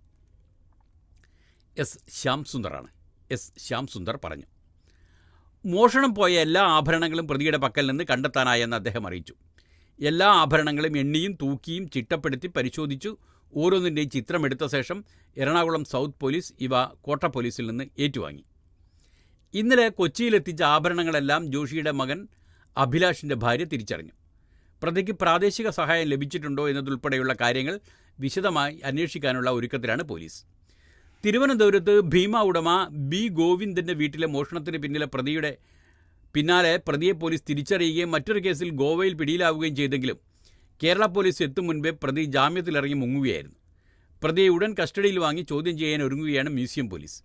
എസ്. ശ്യാം സുന്ദർ പറഞ്ഞു. മോഷണം പോയ എല്ലാ ആഭരണങ്ങളും പ്രതിയുടെ പക്കൽ നിന്ന് കണ്ടെത്താനായെന്ന് അദ്ദേഹം അറിയിച്ചു. എല്ലാ ആഭരണങ്ങളും എണ്ണിയും തൂക്കിയും ചിട്ടപ്പെടുത്തി പരിശോധിച്ചു. ഓരോന്നിൻ്റെയും ചിത്രമെടുത്ത ശേഷം എറണാകുളം സൗത്ത് പോലീസ് ഇവ കോട്ട പോലീസിൽ നിന്ന് ഏറ്റുവാങ്ങി. ഇന്നലെ കൊച്ചിയിലെത്തിച്ച ആഭരണങ്ങളെല്ലാം ജോഷിയുടെ മകൻ അഭിലാഷിൻ്റെ ഭാര്യ തിരിച്ചറിഞ്ഞു. പ്രതിക്ക് പ്രാദേശിക സഹായം ലഭിച്ചിട്ടുണ്ടോ എന്നതുൾപ്പെടെയുള്ള കാര്യങ്ങൾ വിശദമായി അന്വേഷിക്കാനുള്ള ഒരുക്കത്തിലാണ് പോലീസ്. തിരുവനന്തപുരത്ത് ഭീമ ഉടമ B. ഗോവിന്ദൻ്റെ വീട്ടിലെ മോഷണത്തിന് പിന്നാലെ പ്രതിയെ പോലീസ് തിരിച്ചറിയുകയും മറ്റൊരു കേസിൽ ഗോവയിൽ പിടിയിലാവുകയും ചെയ്തെങ്കിലും കേരള പോലീസ് എത്തും മുൻപേ പ്രതി ജാമ്യത്തിലിറങ്ങി മുങ്ങുകയായിരുന്നു. പ്രതിയെ ഉടൻ കസ്റ്റഡിയിൽ വാങ്ങി ചോദ്യം ചെയ്യാൻ ഒരുങ്ങുകയാണ് മ്യൂസിയം പോലീസ്.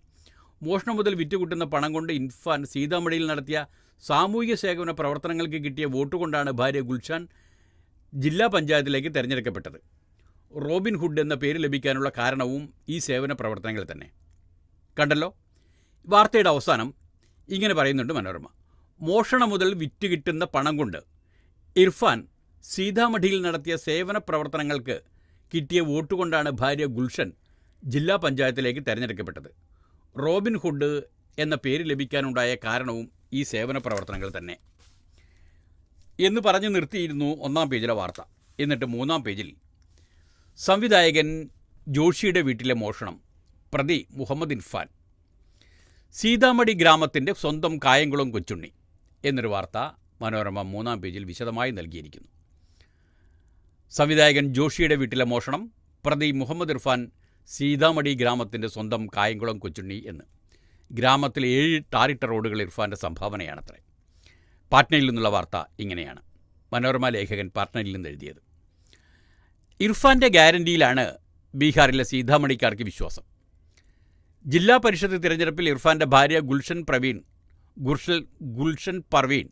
മോഷണം മുതൽ വിറ്റുകൂട്ടുന്ന പണം കൊണ്ട് ഇർഫാൻ സീതാമഢിയിൽ നടത്തിയ സാമൂഹിക സേവന പ്രവർത്തനങ്ങൾക്ക് കിട്ടിയ വോട്ട് കൊണ്ടാണ് ഭാര്യ ഗുൽഷൻ ജില്ലാ പഞ്ചായത്തിലേക്ക് തിരഞ്ഞെടുക്കപ്പെട്ടത്. റോബിൻഹുഡ് എന്ന പേര് ലഭിക്കാനുള്ള കാരണവും ഈ സേവന പ്രവർത്തനങ്ങൾ തന്നെ. കണ്ടല്ലോ. വാർത്തയുടെ അവസാനം ഇങ്ങനെ പറയുന്നുണ്ട് മനോരമ. മോഷണം മുതൽ വിറ്റ് കിട്ടുന്ന പണം കൊണ്ട് ഇർഫാൻ സീതാമഢിയിൽ നടത്തിയ സേവന പ്രവർത്തനങ്ങൾക്ക് കിട്ടിയ വോട്ട് കൊണ്ടാണ് ഭാര്യ ഗുൽഷൻ ജില്ലാ പഞ്ചായത്തിലേക്ക് തിരഞ്ഞെടുക്കപ്പെട്ടത്. റോബിൻഹുഡ് എന്ന പേര് ലഭിക്കാനുണ്ടായ കാരണവും ഈ സേവന പ്രവർത്തനങ്ങൾ തന്നെ. എന്ന് പറഞ്ഞു നിർത്തിയിരുന്നു ഒന്നാം പേജിലെ വാർത്ത. എന്നിട്ട് മൂന്നാം പേജിൽ സംവിധായകൻ ജോഷിയുടെ വീട്ടിലെ മോഷണം, പ്രതി മുഹമ്മദ് ഇർഫാൻ, സീതാമഢി ഗ്രാമത്തിൻ്റെ സ്വന്തം കായംകുളം കൊച്ചുണ്ണി എന്നൊരു വാർത്ത മനോരമ മൂന്നാം പേജിൽ വിശദമായി നൽകിയിരിക്കുന്നു. സംവിധായകൻ ജോഷിയുടെ വീട്ടിലെ മോഷണം, പ്രതി മുഹമ്മദ് ഇർഫാൻ, സീതാമഢി ഗ്രാമത്തിൻ്റെ സ്വന്തം കായംകുളം കൊച്ചുണ്ണി എന്ന്. ഗ്രാമത്തിലെ 7 ടാറിട്ട റോഡുകൾ ഇർഫാൻ്റെ സംഭാവനയാണത്രേ. പാറ്റ്നയിൽ നിന്നുള്ള വാർത്ത ഇങ്ങനെയാണ്. മനോരമ ലേഖകൻ പാറ്റ്നയിൽ നിന്ന് എഴുതിയത്. ഇർഫാൻ്റെ ഗ്യാരണ്ടിയിലാണ് ബീഹാറിലെ സീതാമണിക്കാർക്ക് വിശ്വാസം. ജില്ലാ പരിഷത്ത് തിരഞ്ഞെടുപ്പിൽ ഇർഫാൻ്റെ ഭാര്യ ഗുൽഷൻ പർവീൻ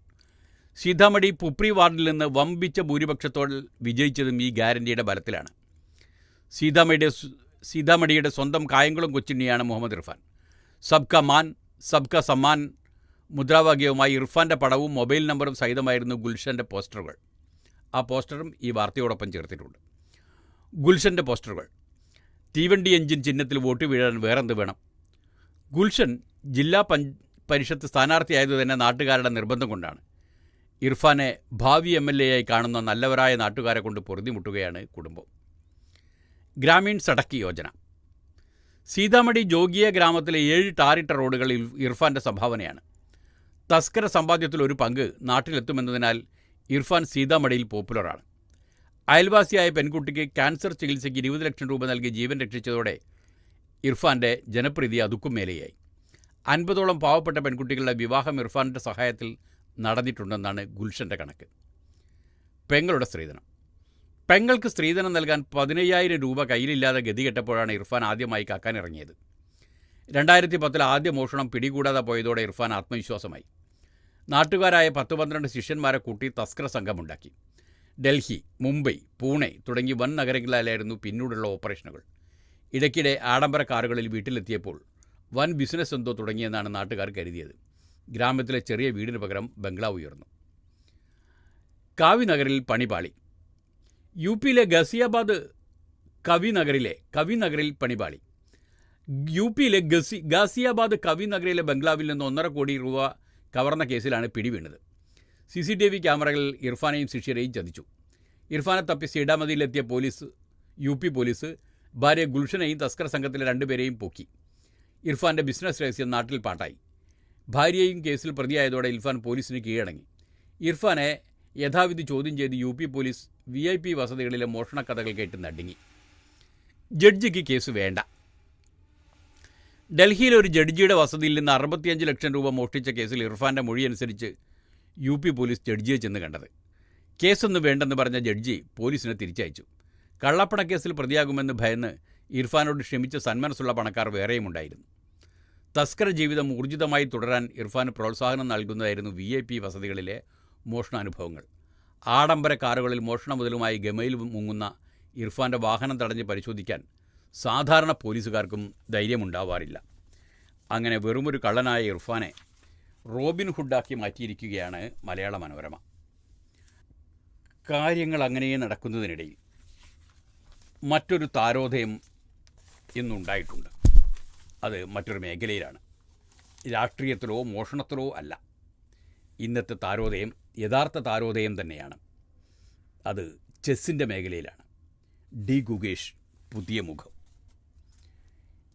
സീതാമഢി പുപ്രി വാർഡിൽ നിന്ന് വമ്പിച്ച ഭൂരിപക്ഷത്തോടെ വിജയിച്ചതും ഈ ഗ്യാരണ്ടിയുടെ ബലത്തിലാണ്. സീതാമഢിയുടെ സ്വന്തം കായംകുളം കൊച്ചുണ്ണിയാണ് മുഹമ്മദ് ഇർഫാൻ. സബ്കാ മാൻ സബ്കാ സമ്മാൻ മുദ്രാവാക്യവുമായി ഇർഫാൻ്റെ പടവും മൊബൈൽ നമ്പറും സഹിതമായിരുന്നു ഗുൽഷൻ്റെ പോസ്റ്ററുകൾ. ആ പോസ്റ്ററും ഈ വാർത്തയോടൊപ്പം ചേർത്തിട്ടുണ്ട്. ഗുൽഷൻ്റെ പോസ്റ്ററുകൾ: തീവണ്ടി എഞ്ചിൻ ചിഹ്നത്തിൽ വോട്ട് വീഴാൻ വേറെന്ത് വേണം? ഗുൽഷൻ ജില്ലാ പരിഷത്ത് സ്ഥാനാർത്ഥിയായതു തന്നെ നാട്ടുകാരുടെ നിർബന്ധം കൊണ്ടാണ്. ഇർഫാനെ ഭാവി MLA ആയി കാണുന്ന നല്ലവരായ നാട്ടുകാരെ കൊണ്ട് പൊറുതിമുട്ടുകയാണ് കുടുംബം. ഗ്രാമീൺ സടക്ക് യോജന. സീതാമഢി ജോഗിയ ഗ്രാമത്തിലെ 7 ടാറിട്ട റോഡുകൾ ഇർഫാൻ്റെ സംഭാവനയാണ്. തസ്കര സമ്പാദ്യത്തിൽ ഒരു പങ്ക് നാട്ടിലെത്തുമെന്നതിനാൽ ഇർഫാൻ സീതാമഢിയിൽ പോപ്പുലറാണ്. അയൽവാസിയായ പെൺകുട്ടിക്ക് ക്യാൻസർ ചികിത്സയ്ക്ക് 20 ലക്ഷം രൂപ നൽകി ജീവൻ രക്ഷിച്ചതോടെ ഇർഫാൻ്റെ ജനപ്രീതി അതുക്കും മേലെയായി. 50ഓളം പാവപ്പെട്ട പെൺകുട്ടികളുടെ വിവാഹം ഇർഫാൻ്റെ സഹായത്തിൽ നടന്നിട്ടുണ്ടെന്നാണ് ഗുൽഷൻ്റെ കണക്ക്. പെങ്ങളുടെ സ്ത്രീധനം. പെങ്ങൾക്ക് സ്ത്രീധനം നൽകാൻ 15,000 രൂപ കയ്യിലില്ലാതെ ഗതികെട്ടപ്പോഴാണ് ഇർഫാൻ ആദ്യമായി കക്കാനിറങ്ങിയത്. 2010 ആദ്യ മോഷണം പിടികൂടാതെ പോയതോടെ ഇർഫാൻ ആത്മവിശ്വാസമായി. നാട്ടുകാരായ 10-12 ശിഷ്യന്മാരെ കൂട്ടി തസ്കര സംഘമുണ്ടാക്കി. ഡൽഹി, മുംബൈ, പൂനെ തുടങ്ങി വൻ നഗരങ്ങളിലായിരുന്നു പിന്നീടുള്ള ഓപ്പറേഷനുകൾ. ഇടയ്ക്കിടെ ആഡംബര കാറുകളിൽ വീട്ടിലെത്തിയപ്പോൾ വൻ ബിസിനസ് എന്തോ തുടങ്ങിയെന്നാണ് നാട്ടുകാർ കരുതിയത്. ഗ്രാമത്തിലെ ചെറിയ വീടിന് പകരം ബംഗ്ലാവ് ഉയർന്നു. കാവിനഗറിൽ പണിപാളി. യുപിയിലെ കവിനഗറിൽ പണിപാളി. യുപിയിലെ ഗാസിയാബാദ് കവിനഗറിലെ ബംഗ്ലാവിൽ നിന്ന് 1.5 കോടി രൂപ കവർന്ന കേസിലാണ് പിടിവീണത്. CCTV ക്യാമറകളിൽ ഇർഫാനെയും ശിഷ്യരെയും ചതിച്ചു. ഇർഫാനെ തപ്പി സീതാമതിയിലെത്തിയ UP പോലീസ് ഭാര്യ ഗുൽഷനെയും തസ്കർ സംഘത്തിലെ 2 പേരെയും പൊക്കി. ഇർഫാൻ്റെ ബിസിനസ് രഹസ്യം നാട്ടിൽ പാട്ടായി. ഭാര്യയും കേസിൽ പ്രതിയായതോടെ ഇർഫാൻ പോലീസിന് കീഴടങ്ങി. ഇർഫാനെ യഥാവിധി ചോദ്യം ചെയ്ത് UP പോലീസ് VIP വസതികളിലെ മോഷണക്കഥകൾ കേട്ട് നടുങ്ങി. ജഡ്ജിക്ക് കേസ് വേണ്ട. ഡൽഹിയിലെ ഒരു ജഡ്ജിയുടെ വസതിയിൽ നിന്ന് 65 ലക്ഷം രൂപ മോഷ്ടിച്ച കേസിൽ ഇർഫാൻ്റെ മൊഴിയനുസരിച്ച് UP പോലീസ് ജഡ്ജിയെ ചെന്ന് കണ്ടത്. കേസൊന്നും വേണ്ടെന്ന് പറഞ്ഞ ജഡ്ജി പോലീസിനെ തിരിച്ചയച്ചു. കള്ളപ്പണക്കേസിൽ പ്രതിയാകുമെന്ന് ഭയന്ന് ഇർഫാനോട് ക്ഷമിച്ച സന്മനസ്സുള്ള പണക്കാർ വേറെയും ഉണ്ടായിരുന്നു. തസ്കര ജീവിതം ഊർജിതമായി തുടരാൻ ഇർഫാന് പ്രോത്സാഹനം നൽകുന്നതായിരുന്നു VIP വസതികളിലെ മോഷണാനുഭവങ്ങൾ. ആഡംബര കാറുകളിൽ മോഷണ മുതലുമായി ഗമയിൽ മുങ്ങുന്ന ഇർഫാൻ്റെ വാഹനം തടഞ്ഞ് പരിശോധിക്കാൻ സാധാരണ പോലീസുകാർക്കും ധൈര്യമുണ്ടാവാറില്ല. അങ്ങനെ വെറുമൊരു കള്ളനായ ഇർഫാനെ റോബിൻ ഹുഡാക്കി മാറ്റിയിരിക്കുകയാണ് മലയാള മനോരമ. കാര്യങ്ങൾ അങ്ങനെ നടക്കുന്നതിനിടയിൽ മറ്റൊരു താരോദയം ഇന്നുണ്ടായിട്ടുണ്ട്. അത് മറ്റൊരു മേഖലയിലാണ്. രാഷ്ട്രീയത്തിലോ മോഷണത്തിലോ അല്ല. ഇന്നത്തെ താരോദയം യഥാർത്ഥ താരോദയം തന്നെയാണ്. അത് ചെസ്സിൻ്റെ മേഖലയിലാണ്. ഡി ഗുഗേഷ് പുതിയ മുഖം.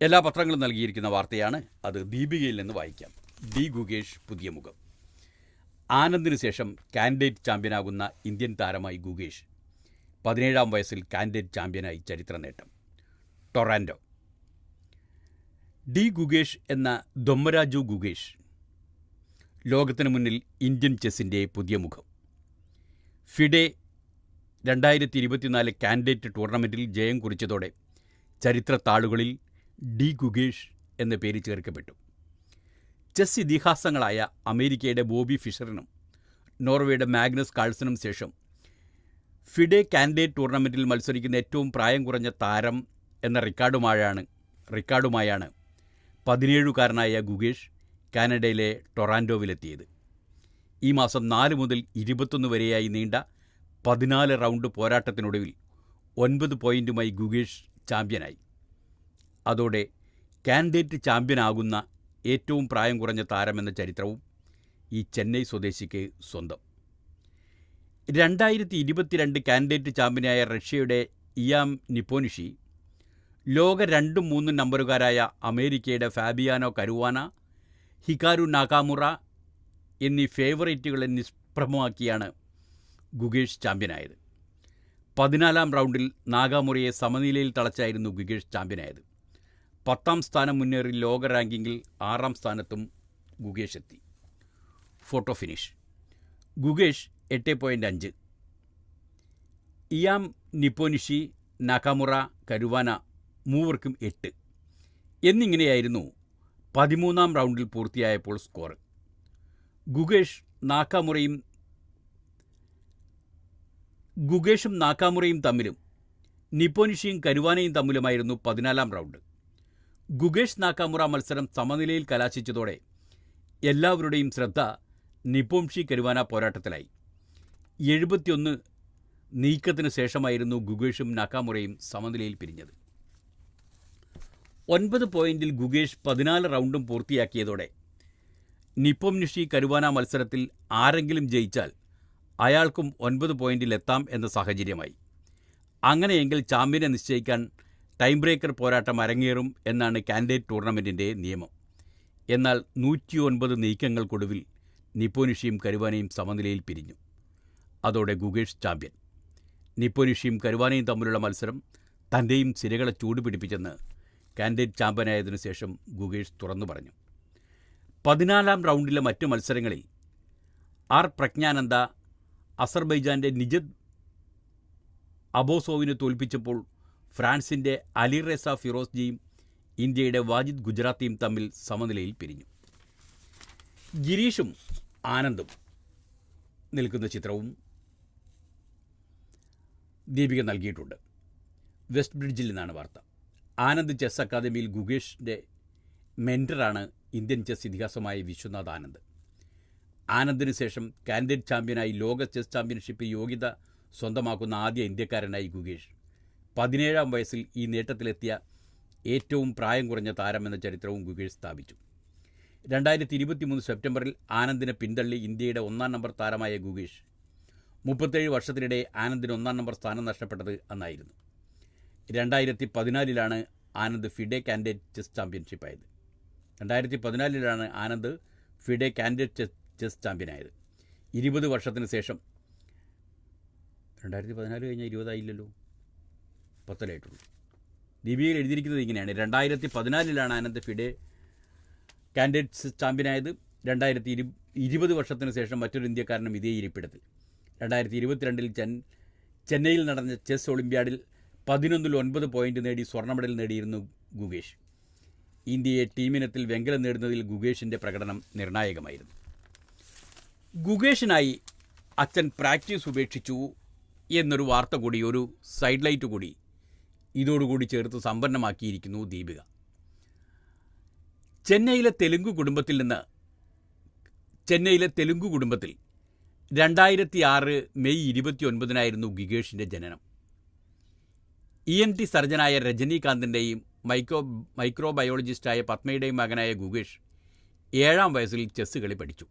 എല്ലാ പത്രങ്ങളും നൽകിയിരിക്കുന്ന വാർത്തയാണ്. അത് ദീപികയിൽ നിന്ന് വായിക്കാം. ഡി ഗുഗേഷ് പുതിയ മുഖം. ആനന്ദിന് ശേഷം കാൻഡിഡേറ്റ് ചാമ്പ്യനാകുന്ന ഇന്ത്യൻ താരമായി ഗുഗേഷ്. 17-ാം വയസ്സിൽ കാൻഡിഡേറ്റ് ചാമ്പ്യനായി ചരിത്ര നേട്ടം. ടൊറാൻഡോ. ഡി ഗുഗേഷ് എന്ന ദൊമ്മരാജു ഗുഗേഷ് ലോകത്തിന് മുന്നിൽ ഇന്ത്യൻ ചെസ്സിൻ്റെ പുതിയ മുഖം. ഫിഡെ 2024 കാൻഡിഡേറ്റ് ടൂർണമെൻറ്റിൽ ജയം കുറിച്ചതോടെ ചരിത്ര താളുകളിൽ ഡി ഗുഗേഷ് എന്ന പേര് ചേർക്കപ്പെട്ടു. ചെസ് ഇതിഹാസങ്ങളായ അമേരിക്കയുടെ ബോബി ഫിഷറിനും നോർവേയുടെ മാഗ്നസ് കാൾസനും ശേഷം ഫിഡെ കാൻഡിഡേറ്റ് ടൂർണമെൻറ്റിൽ മത്സരിക്കുന്ന ഏറ്റവും പ്രായം കുറഞ്ഞ താരം എന്ന റിക്കാർഡുമായാണ് 17-കാരനായ ഗുഗേഷ് കാനഡയിലെ ടൊറാൻഡോവിലെത്തിയത്. ഈ മാസം 4 മുതൽ 21 വരെയായി നീണ്ട 14 റൗണ്ട് പോരാട്ടത്തിനൊടുവിൽ 9 പോയിൻറ്റുമായി ഗുഗേഷ് ചാമ്പ്യനായി. അതോടെ കാൻഡിഡേറ്റ് ചാമ്പ്യനാകുന്ന ഏറ്റവും പ്രായം കുറഞ്ഞ താരമെന്ന ചരിത്രവും ഈ ചെന്നൈ സ്വദേശിക്ക് സ്വന്തം. 2022 കാൻഡിഡേറ്റ് ചാമ്പ്യനായ റഷ്യയുടെ ഇയാം നിപ്പോനിഷി ലോക 2ഉം 3ഉം നമ്പറുകാരായ അമേരിക്കയുടെ ഫാബിയാനോ കരുവാന, ഹികാരു നാകാമുറ എന്നീ ഫേവറേറ്റുകളെ നിഷ്പ്രഭമാക്കിയാണ് ഗുകേഷ് ചാമ്പ്യനായത്. 14ാം റൗണ്ടിൽ നാഗാമുറയെ സമനിലയിൽ തളച്ചായിരുന്നു ഗുകേഷ് ചാമ്പ്യനായത്. 10ാം സ്ഥാനം മുന്നേറി ലോക റാങ്കിങ്ങിൽ 6ാം സ്ഥാനത്തും ഗുകേഷ് എത്തി. Photo finish. Gukesh 8.5, Ian Nepomniachtchi, Nakamura, Caruana മൂവർക്കും 8 എന്നിങ്ങനെയായിരുന്നു 13ാം റൗണ്ടിൽ പൂർത്തിയായപ്പോൾ സ്കോർ. ഗുകേഷും നാകാമുറയും തമ്മിലും നിപ്പോനിഷിയും കരുവാനയും തമ്മിലുമായിരുന്നു 14ാം റൗണ്ട്. ഗുകേഷ് നാകാമുറ മത്സരം സമനിലയിൽ കലാശിച്ചതോടെ എല്ലാവരുടെയും ശ്രദ്ധ നിപ്പോനിഷി കരുവാന പോരാട്ടത്തിലായി. 71 നീക്കത്തിന് ശേഷമായിരുന്നു ഗുകേഷും നാകാമുറയും സമനിലയിൽ പിരിഞ്ഞത്. 9 പോയിന്റിൽ ഗുകേഷ് 14 റൗണ്ടും പൂർത്തിയാക്കിയതോടെ നിപ്പോനിഷി കരുവാന മത്സരത്തിൽ ആരെങ്കിലും ജയിച്ചാൽ അയാൾക്കും 9 പോയിന്റിൽ എത്താം എന്ന സാഹചര്യമായി. അങ്ങനെയെങ്കിൽ ചാമ്പ്യനെ നിശ്ചയിക്കാൻ ടൈം ബ്രേക്കർ പോരാട്ടം അരങ്ങേറും എന്നാണ് കാൻഡിഡേറ്റ് ടൂർണമെൻറ്റിൻ്റെ നിയമം. എന്നാൽ 109 നീക്കങ്ങൾക്കൊടുവിൽ നിപ്പോനിഷിയും കരുവാനയും സമനിലയിൽ പിരിഞ്ഞു. അതോടെ ഗുകേഷ് ചാമ്പ്യൻ. നിപ്പോനിഷിയും കരുവാനയും തമ്മിലുള്ള മത്സരം തൻ്റെയും സിരകളെ ചൂടുപിടിപ്പിച്ചെന്ന് കാൻഡിഡേറ്റ് ചാമ്പ്യനായതിനു ശേഷം ഗുകേഷ് തുറന്നു പറഞ്ഞു. 14ാം റൗണ്ടിലെ മറ്റു മത്സരങ്ങളിൽ പ്രജ്ഞാനന്ദ അസർബൈജാൻ്റെ നിജദ് അബോസോവിനെ തോൽപ്പിച്ചപ്പോൾ ഫ്രാൻസിൻ്റെ അലിറേസ ഫിറോസ്ജിയും ഇന്ത്യയുടെ വാജിദ് ഗുജറാത്തിയും തമ്മിൽ സമനിലയിൽ പിരിഞ്ഞു. ഗിരീഷും ആനന്ദും നിൽക്കുന്ന ചിത്രവും ദീപിക നൽകിയിട്ടുണ്ട്. വെസ്റ്റ് ബ്രിഡ്ജിൽ നിന്നാണ് വാർത്ത. ആനന്ദ് ചെസ് അക്കാദമിയിൽ ഗുകേഷിൻ്റെ മെൻറ്ററാണ് ഇന്ത്യൻ ചെസ് ഇതിഹാസമായ വിശ്വനാഥ് ആനന്ദ്. ആനന്ദിന് ശേഷം കാൻഡിഡേറ്റ് ചാമ്പ്യനായി ലോക ചെസ് ചാമ്പ്യൻഷിപ്പ് യോഗ്യത സ്വന്തമാക്കുന്ന ആദ്യ ഇന്ത്യക്കാരനായി ഗുകേഷ്. 17ാം വയസ്സിൽ ഈ നേട്ടത്തിലെത്തിയ ഏറ്റവും പ്രായം കുറഞ്ഞ താരമെന്ന ചരിത്രവും ഗുകേഷ് സ്ഥാപിച്ചു. 2023 സെപ്റ്റംബറിൽ ആനന്ദിനെ പിന്തള്ളി ഇന്ത്യയുടെ 1ാം നമ്പർ താരമായ ഗുകേഷ് 37 വർഷത്തിനിടെ ആനന്ദിന് 1ാം നമ്പർ സ്ഥാനം നഷ്ടപ്പെട്ടത് അന്നായിരുന്നു. 2014 ആനന്ദ് ഫിഡെ കാൻഡിഡേറ്റ് ചെസ് ചാമ്പ്യൻഷിപ്പായത്. 2014 ആനന്ദ് ഫിഡെ കാൻഡിഡേറ്റ് ചെസ് ചാമ്പ്യനായത്. 20 വർഷത്തിന് ശേഷം 2014 കഴിഞ്ഞാൽ 20 ആയില്ലല്ലോ, 10 ആയിട്ടുള്ളൂ. ദീപികയിൽ എഴുതിയിരിക്കുന്നത് ഇങ്ങനെയാണ്: 2014 ആനന്ദ് ഫിഡെ കാൻഡിഡേറ്റ് ചെസ് ചാമ്പ്യനായത്. 2020 വർഷത്തിന് ശേഷം മറ്റൊരു ഇന്ത്യക്കാരനും ഇതേ ഇരിപ്പിടത്തിൽ. 2022 ചെന്നൈയിൽ നടന്ന ചെസ് ഒളിമ്പ്യാഡിൽ 11ൽ 9 പോയിന്റ് നേടി സ്വർണ്ണ മെഡൽ നേടിയിരുന്നു ഗുകേഷ്. ഇന്ത്യയെ ടീമിനത്തിൽ വെങ്കലം നേടുന്നതിൽ ഗുകേഷിൻ്റെ പ്രകടനം നിർണായകമായിരുന്നു. ഗുകേഷിനായി അച്ഛൻ പ്രാക്ടീസ് ഉപേക്ഷിച്ചു എന്നൊരു വാർത്ത കൂടി, ഒരു സൈഡ് ലൈറ്റ് കൂടി ഇതോടുകൂടി ചേർത്ത് സമ്പന്നമാക്കിയിരിക്കുന്നു ദീപിക. ചെന്നൈയിലെ തെലുങ്ക് കുടുംബത്തിൽ 2006 മെയ് 29 ഗുകേഷിൻ്റെ ജനനം. ENT സർജനായ രജനീകാന്തിൻ്റെയും മൈക്രോബയോളജിസ്റ്റായ പത്മയുടെയും മകനായ ഗുകേഷ് 7ാം വയസ്സിൽ ചെസ് കളി പഠിച്ചു.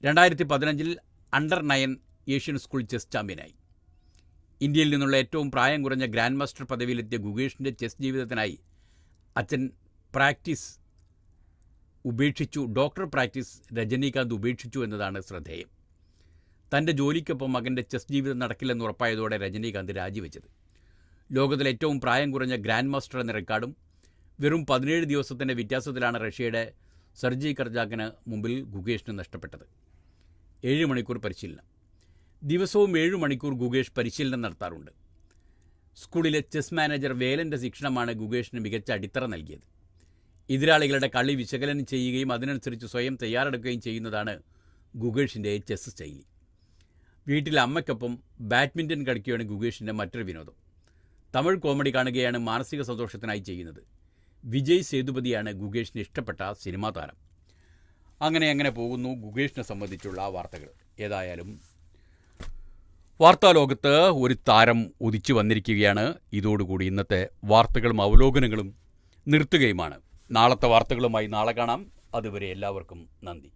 2015 അണ്ടർ-9 ഏഷ്യൻ സ്കൂൾ ചെസ് ചാമ്പ്യനായി. ഇന്ത്യയിൽ നിന്നുള്ള ഏറ്റവും പ്രായം കുറഞ്ഞ ഗ്രാൻഡ് മാസ്റ്റർ പദവിയിലെത്തിയ ഗുകേഷിൻ്റെ ചെസ് ജീവിതത്തിനായി അച്ഛൻ ഡോക്ടർ പ്രാക്ടീസ് രജനീകാന്ത് ഉപേക്ഷിച്ചു എന്നതാണ് ശ്രദ്ധേയം. തൻ്റെ ജോലിക്കൊപ്പം മകൻ്റെ ചെസ് ജീവിതം നടക്കില്ലെന്ന് ഉറപ്പായതോടെ രജനീകാന്ത് രാജിവെച്ചത്. ലോകത്തിലെ ഏറ്റവും പ്രായം കുറഞ്ഞ ഗ്രാൻഡ് മാസ്റ്റർ എന്ന റെക്കോർഡും വെറും 17 ദിവസത്തിൻ്റെ വ്യത്യാസത്തിലാണ് റഷ്യയുടെ സെർജി കർജാക്കിന് മുമ്പിൽ ഗുകേഷിന് നഷ്ടപ്പെട്ടത്. 7 മണിക്കൂർ പരിശീലനം. ദിവസവും 7 മണിക്കൂർ ഗുകേഷ് പരിശീലനം നടത്താറുണ്ട്. സ്കൂളിലെ ചെസ് മാനേജർ വേലൻ്റെ ശിക്ഷണമാണ് ഗുകേഷിന് മികച്ച അടിത്തറ നൽകിയത്. എതിരാളികളുടെ കളി വിശകലനം ചെയ്യുകയും അതിനനുസരിച്ച് സ്വയം തയ്യാറെടുക്കുകയും ചെയ്യുന്നതാണ് ഗുകേഷിൻ്റെ ചെസ് ശൈലി. വീട്ടിലെ അമ്മയ്ക്കൊപ്പം ബാഡ്മിൻ്റൺ കളിക്കുകയാണ് ഗുകേഷിൻ്റെ മറ്റൊരു വിനോദം. തമിഴ് കോമഡി കാണുകയാണ് മാനസിക സന്തോഷത്തിനായി ചെയ്യുന്നത്. വിജയ് സേതുപതിയാണ് ഗുകേഷിന് ഇഷ്ടപ്പെട്ട സിനിമാ താരം. അങ്ങനെ പോകുന്നു ഗുകേഷിനെ സംബന്ധിച്ചുള്ള വാർത്തകൾ. ഏതായാലും വാർത്താലോകത്ത് ഒരു താരം ഉദിച്ചു വന്നിരിക്കുകയാണ്. ഇതോടുകൂടി ഇന്നത്തെ വാർത്തകളും അവലോകനങ്ങളും നിർത്തുകയുമാണ്. നാളത്തെ വാർത്തകളുമായി നാളെ കാണാം. അതുവരെ എല്ലാവർക്കും നന്ദി.